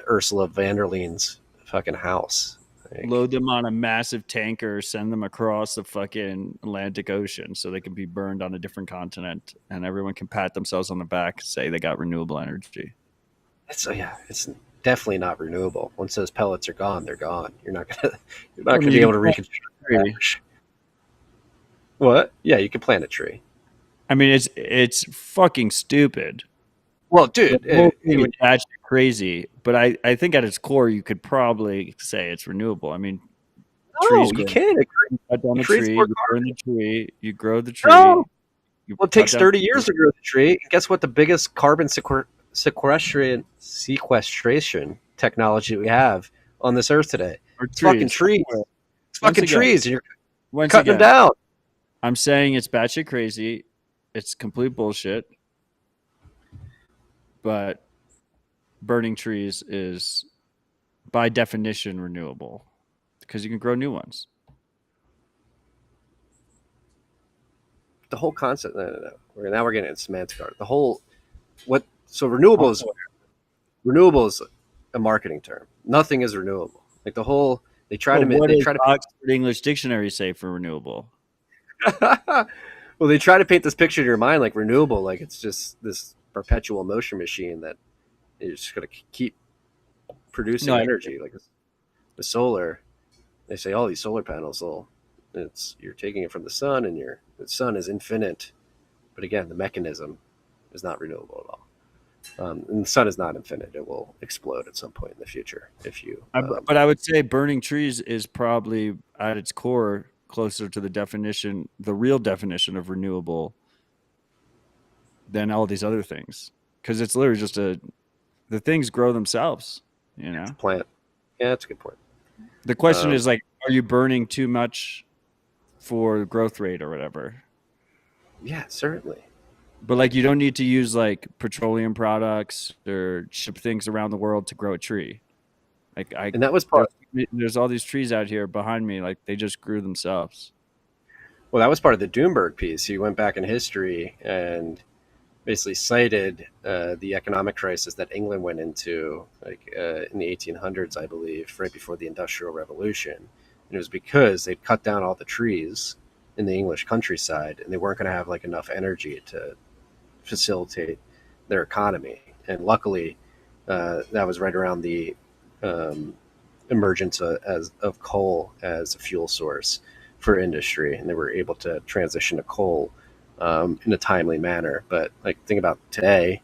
Ursula von der Leyen's fucking house. Load them on a massive tanker, send them across the fucking Atlantic Ocean so they can be burned on a different continent, and everyone can pat themselves on the back and say they got renewable energy. It's definitely not renewable. Once those pellets are gone, they're gone. You're not gonna be able to reconstruct. What? Yeah, you can plant a tree. I mean, it's fucking stupid. Well, dude, that's crazy. But I think at its core, you could probably say it's renewable. I mean, trees. You can't. You cut down a tree, you burn the tree, you grow the tree. No. Well, it takes 30 years to grow the tree. And guess what? The biggest carbon sequestration technology we have on this earth today. It's fucking trees. It's fucking trees, and you're cutting them down. I'm saying it's batshit crazy. It's complete bullshit. But burning trees is, by definition, renewable because you can grow new ones. The whole concept. No. Now we're getting into semantic art. So renewable is a marketing term. Nothing is renewable. Like the whole, what does Oxford English Dictionary say for renewable? Well, they try to paint this picture in your mind like renewable, like it's just this perpetual motion machine that is just going to keep producing energy. Like the solar, they say, these solar panels you're taking it from the sun, and the sun is infinite. But again, the mechanism is not renewable at all. And the sun is not infinite; it will explode at some point in the future. If you, but I would say burning trees is probably at its core closer to the real definition of renewable than all these other things, because it's literally just the things grow themselves. You know, plant. Yeah, that's a good point. the question is like, are you burning too much for growth rate or whatever? Yeah, certainly. But like, you don't need to use like petroleum products or ship things around the world to grow a tree. Like And that was part. there's all these trees out here behind me, like they just grew themselves. Well, that was part of the Doomberg piece. He went back in history and basically cited the economic crisis that England went into, like in the 1800s, I believe, right before the Industrial Revolution. And it was because they'd cut down all the trees in the English countryside, and they weren't going to have like enough energy to facilitate their economy. And luckily, that was right around the emergence of coal as a fuel source for industry, and they were able to transition to coal in a timely manner. But like, think about today,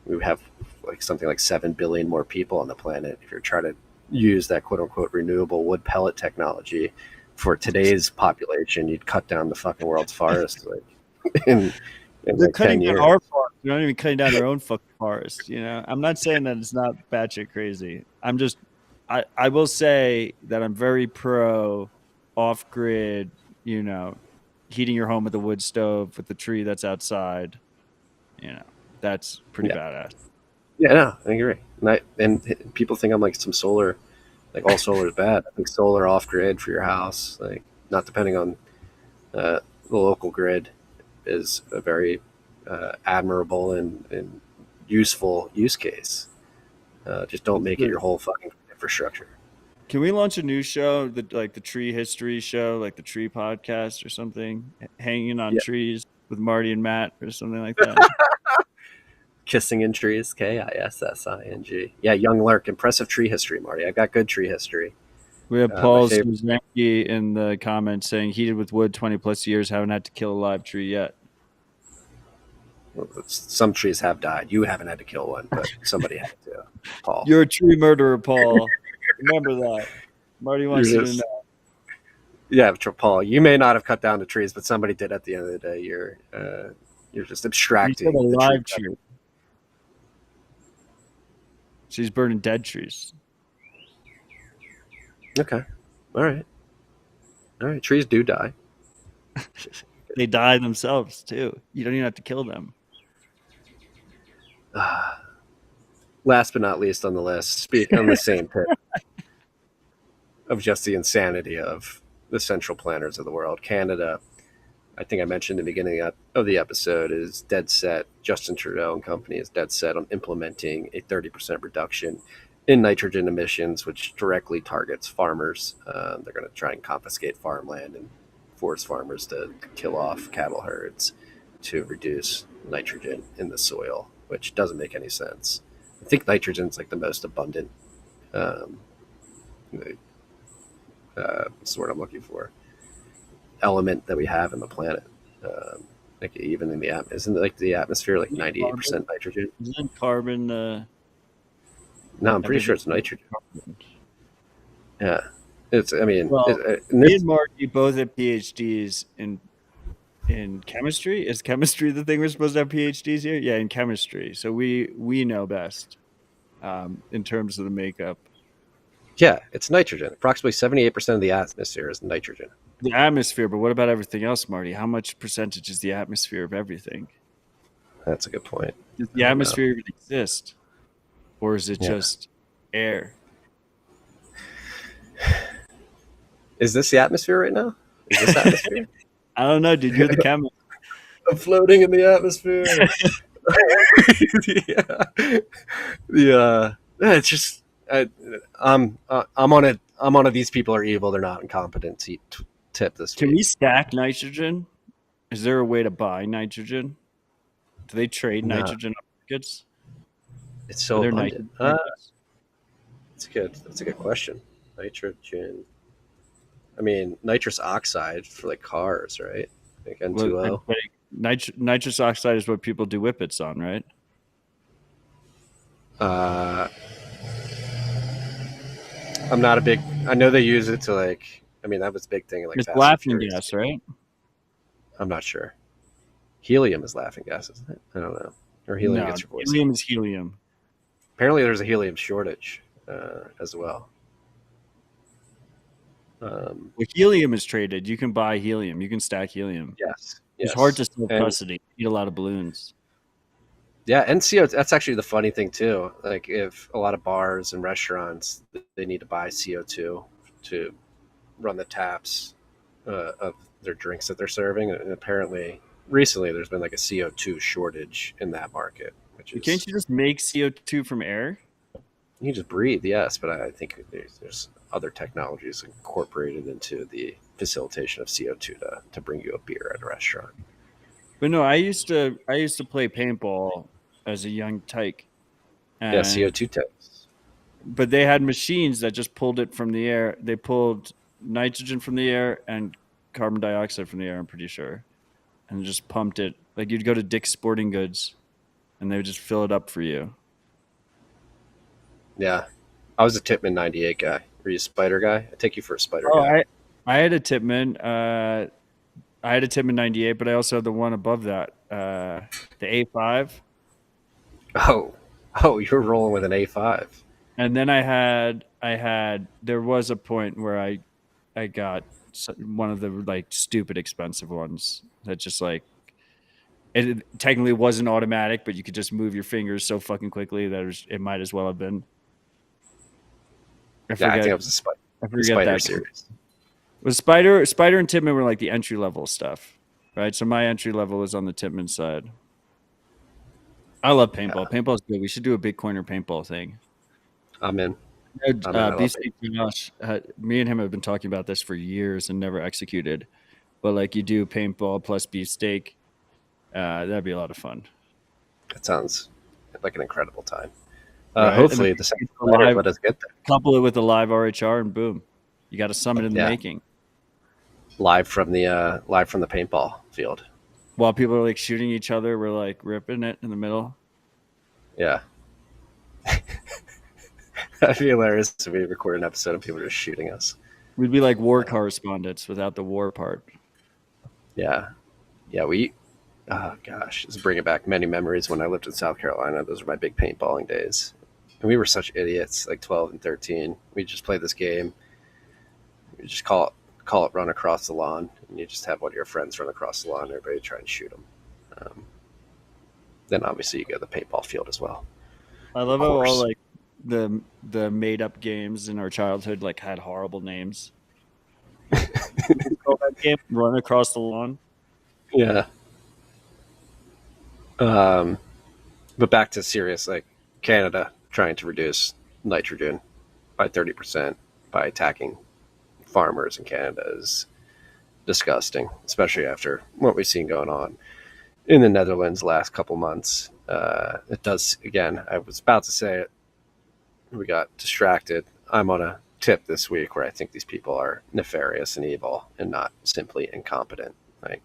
we have like something like 7 billion more people on the planet. If you're trying to use that quote unquote renewable wood pellet technology for today's population, you'd cut down the fucking world's forest like in They're like 10 cutting down years. our forest. They're not even cutting down their own fucking forest. You know, I'm not saying that it's not batshit crazy. I will say that I'm very pro off grid, you know, heating your home with a wood stove with the tree that's outside. You know, that's pretty badass. Yeah, no, I agree. And people think I'm like some solar, like all solar is bad. I think solar off grid for your house, like not depending on the local grid, is a very admirable and useful use case. Just don't make it your whole fucking infrastructure. Can we launch a new show, like the tree history show, like the tree podcast or something, hanging on trees with Marty and Matt or something like that? Kissing in trees, KISSING. Yeah, young lurk, impressive tree history, Marty. I got good tree history. We have Paul Zuzanki in the comments saying heated with wood 20 plus years, haven't had to kill a live tree yet. Well, some trees have died. You haven't had to kill one, but somebody had to. Paul, you're a tree murderer, Paul. Remember that. Marty wants you to know. Yeah, Paul, you may not have cut down the trees, but somebody did at the end of the day. You're just abstracting a the live tree. She's burning dead trees. Okay. All right. Trees do die. They die themselves too. You don't even have to kill them. Last but not least on the list, speak on the same tip of just the insanity of the central planners of the world. Canada, I think I mentioned in the beginning of the episode, is dead set. Justin Trudeau and company is dead set on implementing a 30% reduction in nitrogen emissions, which directly targets farmers. They're going to try and confiscate farmland and force farmers to kill off cattle herds to reduce nitrogen in the soil, which doesn't make any sense. I think nitrogen's like the most abundant what's the word I'm looking for, element that we have in the planet. Like even in the atmosphere, isn't like the atmosphere like 98% nitrogen? Isn't carbon? No, I'm pretty sure it's nitrogen. Yeah, it's. I mean, me and Marty both have PhDs in chemistry. Is chemistry the thing we're supposed to have PhDs here? Yeah, in chemistry. So we know best in terms of the makeup. Yeah, it's nitrogen. Approximately 78% of the atmosphere is nitrogen. The atmosphere, but what about everything else, Marty? How much percentage is the atmosphere of everything? That's a good point. Does the atmosphere even exist? Or is it just air? Is this the atmosphere right now? Is this atmosphere? I don't know, dude. You're the chemist. I'm floating in the atmosphere. Yeah. It's just I'm on it. I'm on it. These people are evil. They're not incompetent. Tip this week. Can we stack nitrogen? Is there a way to buy nitrogen? Do they trade nitrogen markets? It's so abundant. That's good. That's a good question. Nitrogen. I mean, nitrous oxide for like cars, right? Like N2O. Nitrous oxide is what people do whippets on, right? I'm not a big. I know they use it to like. I mean, that was a big thing in like It's Fast and laughing Furious. gas, right? I'm not sure. Helium is laughing gas, isn't it? I don't know. Or helium No, gets your voice. helium is helium. Apparently, there's a helium shortage as well. Well, helium is traded. You can buy helium. You can stack helium. Yes. It's hard to sell custody. You need a lot of balloons. Yeah, and CO2, that's actually the funny thing too. Like if a lot of bars and restaurants, they need to buy CO2 to run the taps of their drinks that they're serving. And apparently recently there's been like a CO2 shortage in that market, which is... Can't you just make CO2 from air? You can just breathe, yes, but I think there's other technologies incorporated into the facilitation of CO2 to bring you a beer at a restaurant. But no, I used to play paintball as a young tyke. Yeah, CO2 tanks. But they had machines that just pulled it from the air. They pulled nitrogen from the air and carbon dioxide from the air, I'm pretty sure. And just pumped it. Like you'd go to Dick's Sporting Goods and they would just fill it up for you. Yeah. I was a Tipman 98 guy. Were you a Spider guy? I take you for a Spider guy. I had a Tipman. I had a Tipman 98, but I also had the one above that, the A5. Oh, you were rolling with an A5. And then there was a point where I got one of the like stupid expensive ones that just like, it technically wasn't automatic, but you could just move your fingers so fucking quickly that it might as well have been. I think it was a Spider series. Was Spider and Tipman were like the entry level stuff, right? So my entry level was on the Tipman side. I love paintball. Yeah. Paintball's good. We should do a Bitcoiner paintball thing. I'm in. Josh, me and him have been talking about this for years and never executed. But like you do paintball plus beefsteak, that'd be a lot of fun. That sounds like an incredible time. Right? Hopefully the second live, let us get there. Couple it with a live RHR and boom, you got a summit in the making. Live from the paintball field. While people are like shooting each other, we're like ripping it in the middle. Yeah. That'd be hilarious if we record an episode of people just shooting us. We'd be like war correspondents without the war part. Yeah. Yeah, oh gosh, this is bringing back many memories when I lived in South Carolina. Those were my big paintballing days. And we were such idiots, like 12 and 13. We just played this game. We just call it run across the lawn. And you just have one of your friends run across the lawn and everybody try and shoot them. Then obviously you go to the paintball field as well. I love how all like the made up games in our childhood like had horrible names. Call that game Run Across the Lawn. Yeah. But back to serious, like Canada trying to reduce nitrogen by 30% by attacking farmers in Canada is disgusting, especially after what we've seen going on in the Netherlands last couple months. It does, again, I was about to say it, we got distracted. I'm on a tip this week where I think these people are nefarious and evil and not simply incompetent. Like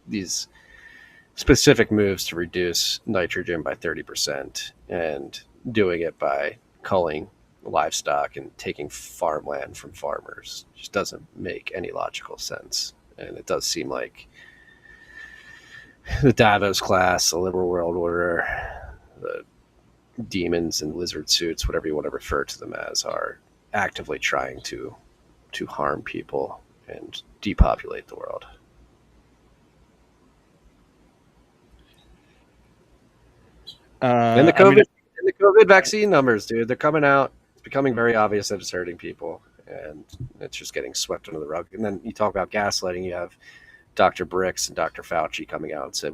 these specific moves to reduce nitrogen by 30% and doing it by culling livestock and taking farmland from farmers just doesn't make any logical sense. And it does seem like the Davos class, the liberal world order, the demons in lizard suits, whatever you want to refer to them as, are actively trying to harm people and depopulate the world. And the COVID vaccine numbers, dude, they're coming out. It's becoming very obvious that it's hurting people, and it's just getting swept under the rug. And then you talk about gaslighting. You have Dr. Bricks and Dr. Fauci coming out and said,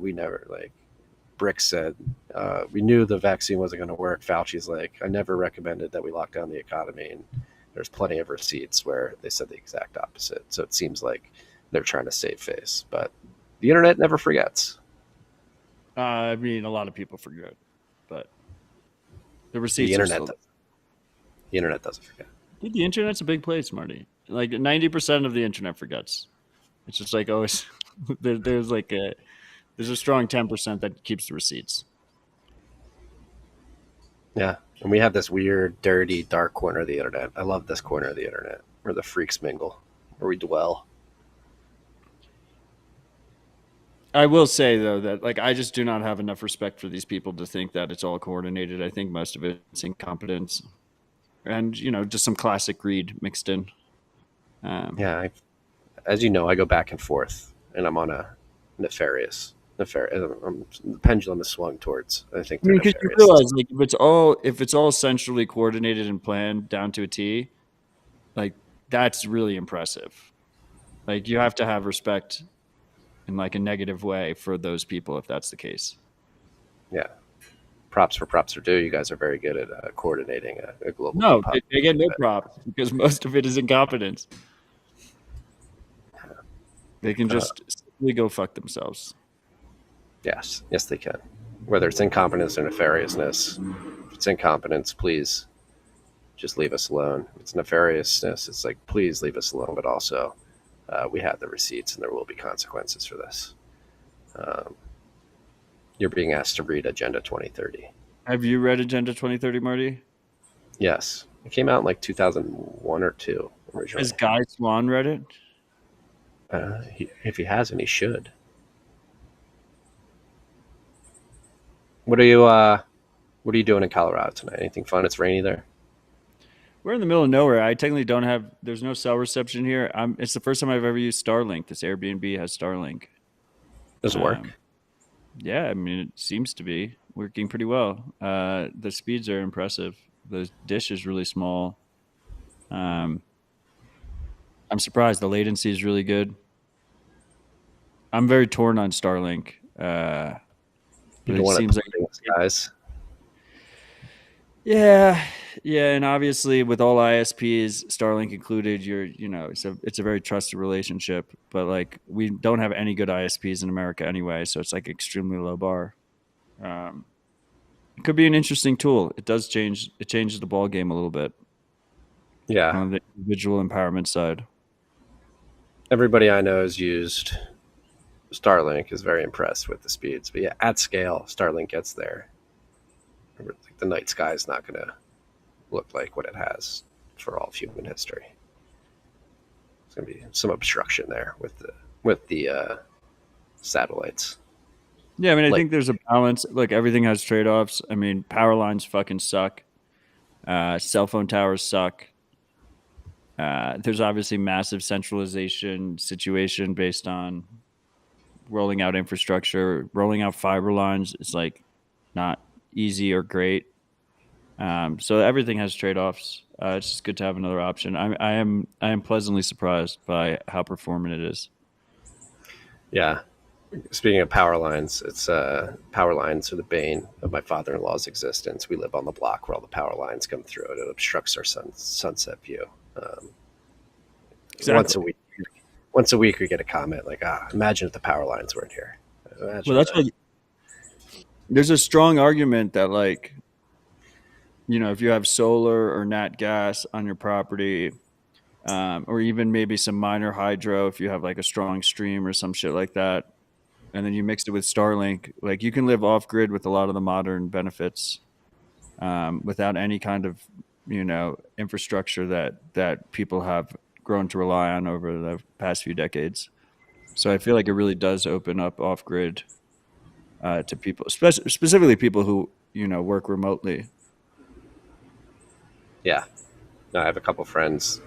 Bricks said, we knew the vaccine wasn't going to work. Fauci's like, I never recommended that we lock down the economy. And there's plenty of receipts where they said the exact opposite. So it seems like they're trying to save face, but the internet never forgets. I mean, a lot of people forget, but the receipts. The internet doesn't forget. Dude, the internet's a big place, Marty. Like 90% of the internet forgets. It's just like always. There's a strong 10% that keeps the receipts. Yeah. And we have this weird, dirty, dark corner of the internet. I love this corner of the internet where the freaks mingle, where we dwell. I will say though that like I just do not have enough respect for these people to think that it's all coordinated. I think most of it's incompetence, and just some classic greed mixed in. Yeah. As you know, I go back and forth, and I'm on a nefarious. The pendulum is swung towards. I think I they're mean, because you nefarious. realize like if it's all centrally coordinated and planned down to a T, like that's really impressive. Like you have to have respect in like a negative way for those people if that's the case. Yeah. Props for props are due. You guys are very good at coordinating a global. No, they get no props because most of it is incompetence. They can just simply go fuck themselves. Yes, they can. Whether it's incompetence or nefariousness, if it's incompetence, please just leave us alone. If it's nefariousness, it's like, please leave us alone. But also, we have the receipts and there will be consequences for this. You're being asked to read Agenda 2030. Have you read Agenda 2030, Marty? Yes. It came out in like 2001 or 2 originally. Has Guy Swan read it? If he hasn't, he should. What are you doing in Colorado tonight? Anything fun? It's rainy there. We're in the middle of nowhere. I technically don't have. There's no cell reception here. It's the first time I've ever used Starlink. This Airbnb has Starlink. Does it work? Yeah, I mean it seems to be working pretty well. The speeds are impressive. The dish is really small. I'm surprised. The latency is really good. I'm very torn on Starlink. But it seems like guys. Yeah, and obviously with all ISPs, Starlink included, it's a very trusted relationship. But like we don't have any good ISPs in America anyway, so it's like extremely low bar. It could be an interesting tool. It does change. It changes the ball game a little bit. Yeah, on the individual empowerment side. Everybody I know has used Starlink, is very impressed with the speeds. But yeah, at scale, Starlink gets there. Like the night sky is not going to look like what it has for all of human history. There's going to be some obstruction there with the satellites. Yeah, I mean, I think there's a balance. Like everything has trade-offs. I mean, power lines fucking suck. Cell phone towers suck. There's obviously massive centralization situation based on rolling out infrastructure. Rolling out fiber lines is like not easy or great. So everything has trade-offs. It's just good to have another option. I am pleasantly surprised by how performant it is. Yeah. Speaking of power lines, it's power lines are the bane of my father-in-law's existence. We live on the block where all the power lines come through, and it obstructs our sunset view. Exactly. Once a week, we get a comment like, imagine if the power lines weren't here. Well, that's what. There's a strong argument that, like, if you have solar or nat gas on your property, or even maybe some minor hydro, if you have like a strong stream or some shit like that, and then you mixed it with Starlink, like you can live off grid with a lot of the modern benefits, without any kind of, infrastructure that people have grown to rely on over the past few decades. So I feel like it really does open up off grid to people, specifically people who, work remotely. Yeah. No, I have a couple friends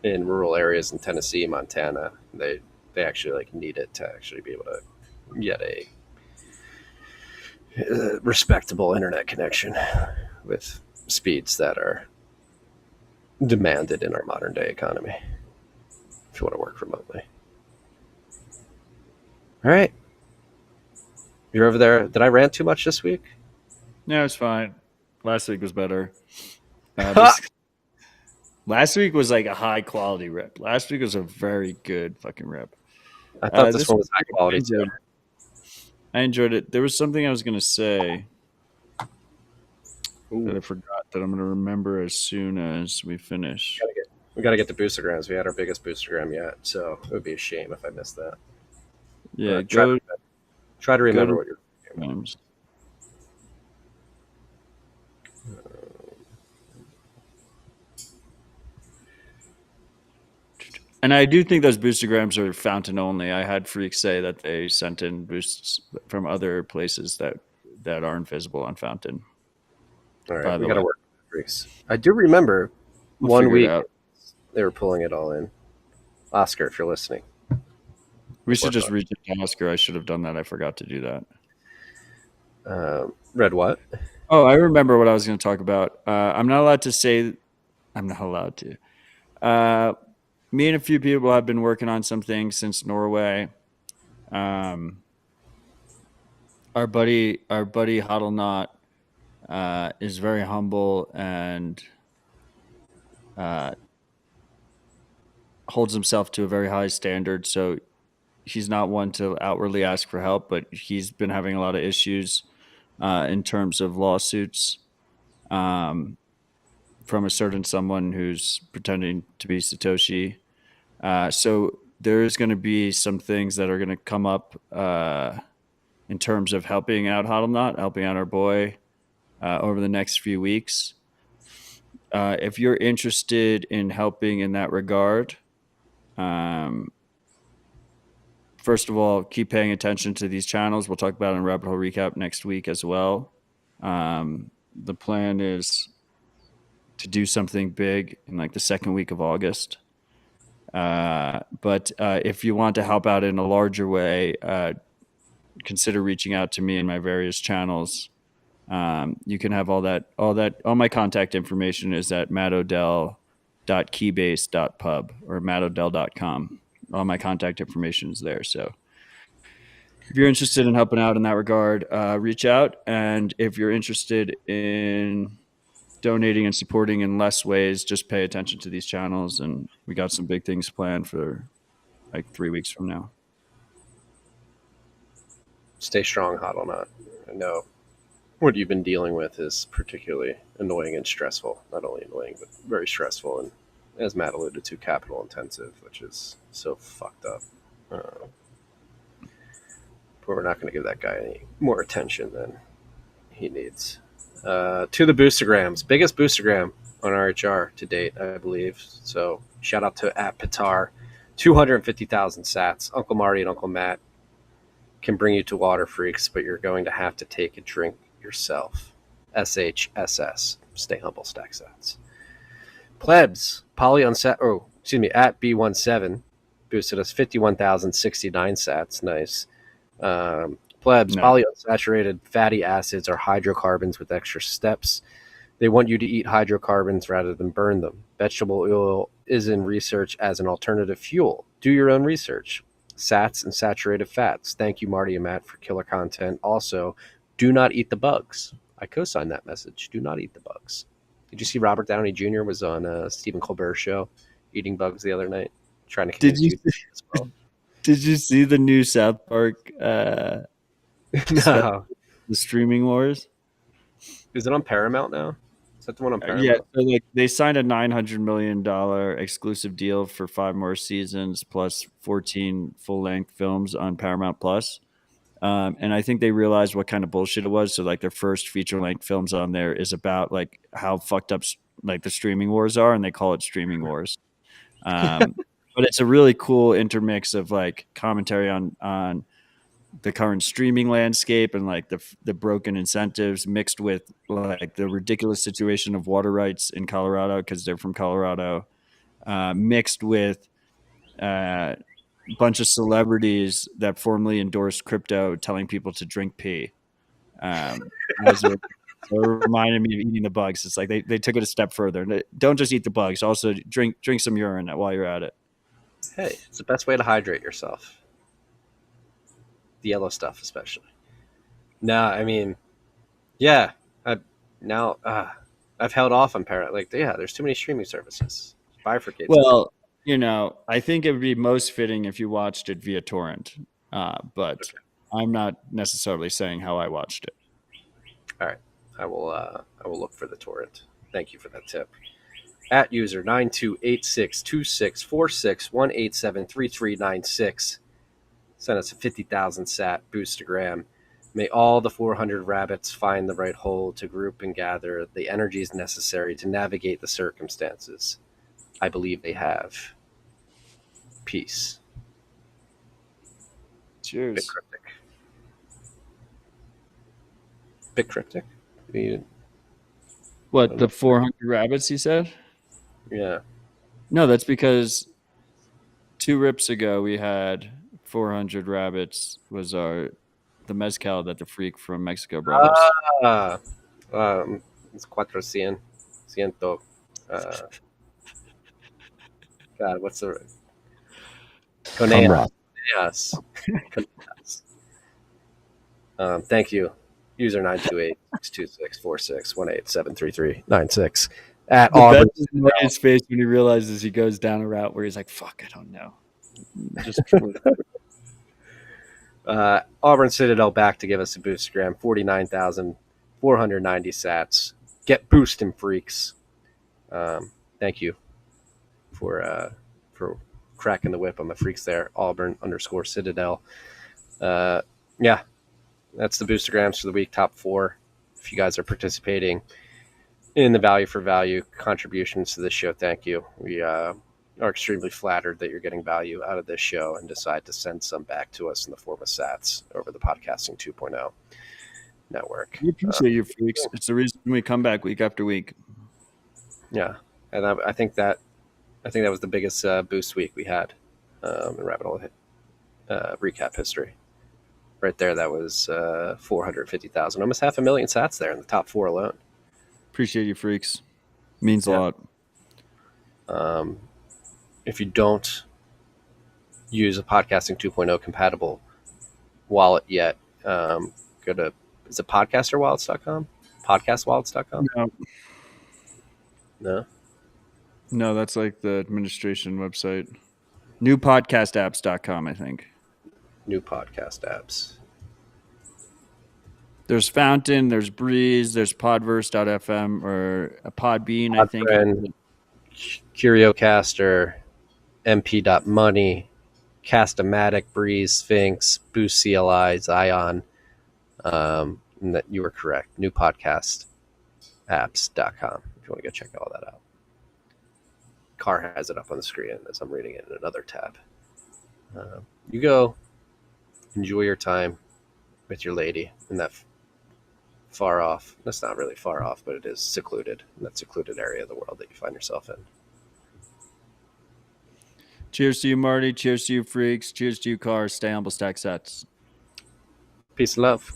in rural areas in Tennessee, Montana. They actually like need it to actually be able to get a respectable internet connection with speeds that are demanded in our modern day economy if you want to work remotely. All right. You're over there. Did I rant too much this week? No, it's fine. Last week was better. Last week was like a high quality rip. Last week was a very good fucking rip. I thought this one was high quality too. I enjoyed it. There was something I was going to say that I forgot that I'm going to remember as soon as we finish. We got to get the Boostagrams. We had our biggest Boostagram yet, so it would be a shame if I missed that. Yeah, try to remember what you're doing. And I do think those boostagrams are fountain only. I had freaks say that they sent in boosts from other places that aren't visible on fountain. All right, By we the got to way. work with the freaks. I do remember We'll one figure it week out. they were pulling it all in. Oscar, if you're listening. We should just on reach out to Oscar. I should have done that. I forgot to do that. Read what? Oh, I remember what I was going to talk about. I'm not allowed to say. I'm not allowed to. Me and a few people have been working on some things since Norway. Our buddy Hodlnaut is very humble and holds himself to a very high standard. So he's not one to outwardly ask for help, but he's been having a lot of issues in terms of lawsuits from a certain someone who's pretending to be Satoshi. So there's going to be some things that are going to come up in terms of helping out Hodlnaut, helping out our boy over the next few weeks. If you're interested in helping in that regard, first of all, keep paying attention to these channels. We'll talk about it in Rabbit Hole Recap next week as well. The plan is to do something big in like the second week of August. But if you want to help out in a larger way, consider reaching out to me in my various channels. You can have all my contact information is at mattodell.keybase.pub or mattodell.com. All my contact information is there. So if you're interested in helping out in that regard, reach out. And if you're interested in donating and supporting in less ways, just pay attention to these channels. And we got some big things planned for like 3 weeks from now. Stay strong, Hodlnaut. I know what you've been dealing with is particularly annoying and stressful. Not only annoying, but very stressful. And as Matt alluded to, capital intensive, which is so fucked up. But we're not going to give that guy any more attention than he needs. To the boostagrams. Biggest boostagram on RHR to date, I believe. So shout out to @Pitar. 250,000 sats. Uncle Marty and Uncle Matt can bring you to water freaks, but you're going to have to take a drink yourself. SHSS. Stay humble, stack sats. Plebs. Poly on sat. Oh, excuse me. @B17 boosted us 51,069 sats. Nice. Plebs. No. Polyunsaturated fatty acids are hydrocarbons with extra steps. They want you to eat hydrocarbons rather than burn them. Vegetable oil is in research as an alternative fuel. Do your own research. Sats and saturated fats. Thank you, Marty and Matt, for killer content. Also, do not eat the bugs. I co-signed that message. Do not eat the bugs. Did you see Robert Downey Jr. was on Stephen Colbert's show eating bugs the other night? Trying to Did you as well. Did you see the new South Park No. the streaming wars? Is it on Paramount now? Is that the one on Paramount? Yeah, so like they signed a $900 million exclusive deal for 5 more seasons plus 14 full-length films on Paramount Plus. And I think they realized what kind of bullshit it was. So like their first feature-length films on there is about like how fucked up like the streaming wars are, and they call it Streaming Wars. But it's a really cool intermix of like commentary on the current streaming landscape and like the broken incentives mixed with like the ridiculous situation of water rights in Colorado because they're from Colorado, mixed with a bunch of celebrities that formally endorsed crypto telling people to drink pee. So it reminded me of eating the bugs. It's like they took it a step further. Don't just eat the bugs, also drink some urine while you're at it. Hey, it's the best way to hydrate yourself. The yellow stuff, especially. No, I mean, yeah. I've held off on Like, yeah, there's too many streaming services. Bifurcate. Well, I think it would be most fitting if you watched it via torrent. But okay. I'm not necessarily saying how I watched it. All right, I will look for the torrent. Thank you for that tip. @user 9286264618733396. Send us a 50,000 sat boostagram. May all the 400 rabbits find the right hole to group and gather the energies necessary to navigate the circumstances. I believe they have. Peace. Cheers. Bit cryptic. Bit cryptic? What, the 400 rabbits you said? Yeah. No, that's because 2 rips ago we had 400 rabbits was the mezcal that the freak from Mexico brought us. It's 400. Ciento. God, what's the... Hamrock. Yes. Thank you. User 928-626-4618-733-96 at The Auburn. best is Marty's face when he realizes he goes down a route where he's like, fuck, I don't know. Just Auburn Citadel back to give us a boostagram. 49,490 sats. Get boosting, freaks. Thank you for cracking the whip on the freaks there. Auburn_Citadel. Yeah, that's the boostagrams for the week. Top 4. If you guys are participating in the value for value contributions to this show, thank you. We are extremely flattered that you're getting value out of this show and decide to send some back to us in the form of sats over the Podcasting 2.0 network. We appreciate you, freaks. It's the reason we come back week after week. Yeah, and I think that was the biggest boost week we had in Rabbit Hole recap history. Right there, that was 450,000, almost 500,000 sats there in the top 4 alone. Appreciate you, freaks. Means a lot. If you don't use a Podcasting 2.0 compatible wallet yet, go to, is it podcasterwallets.com? Podcastwallets.com? No? No, that's like the administration website. Newpodcastapps.com, I think. New podcast apps. There's Fountain, there's Breeze, there's Podverse.fm or a Podbean, I think. Podfriend, Curiocaster, MP.money, Castomatic, Breeze, Sphinx, Boost CLI, Zion. And that you were correct. Newpodcastapps.com if you want to go check all that out. Car has it up on the screen as I'm reading it in another tab. You go enjoy your time with your lady in that far off. That's not really far off, but it is secluded. In that secluded area of the world that you find yourself in. Cheers to you, Marty. Cheers to you, freaks. Cheers to you, cars. Stay humble, stack sets. Peace and love.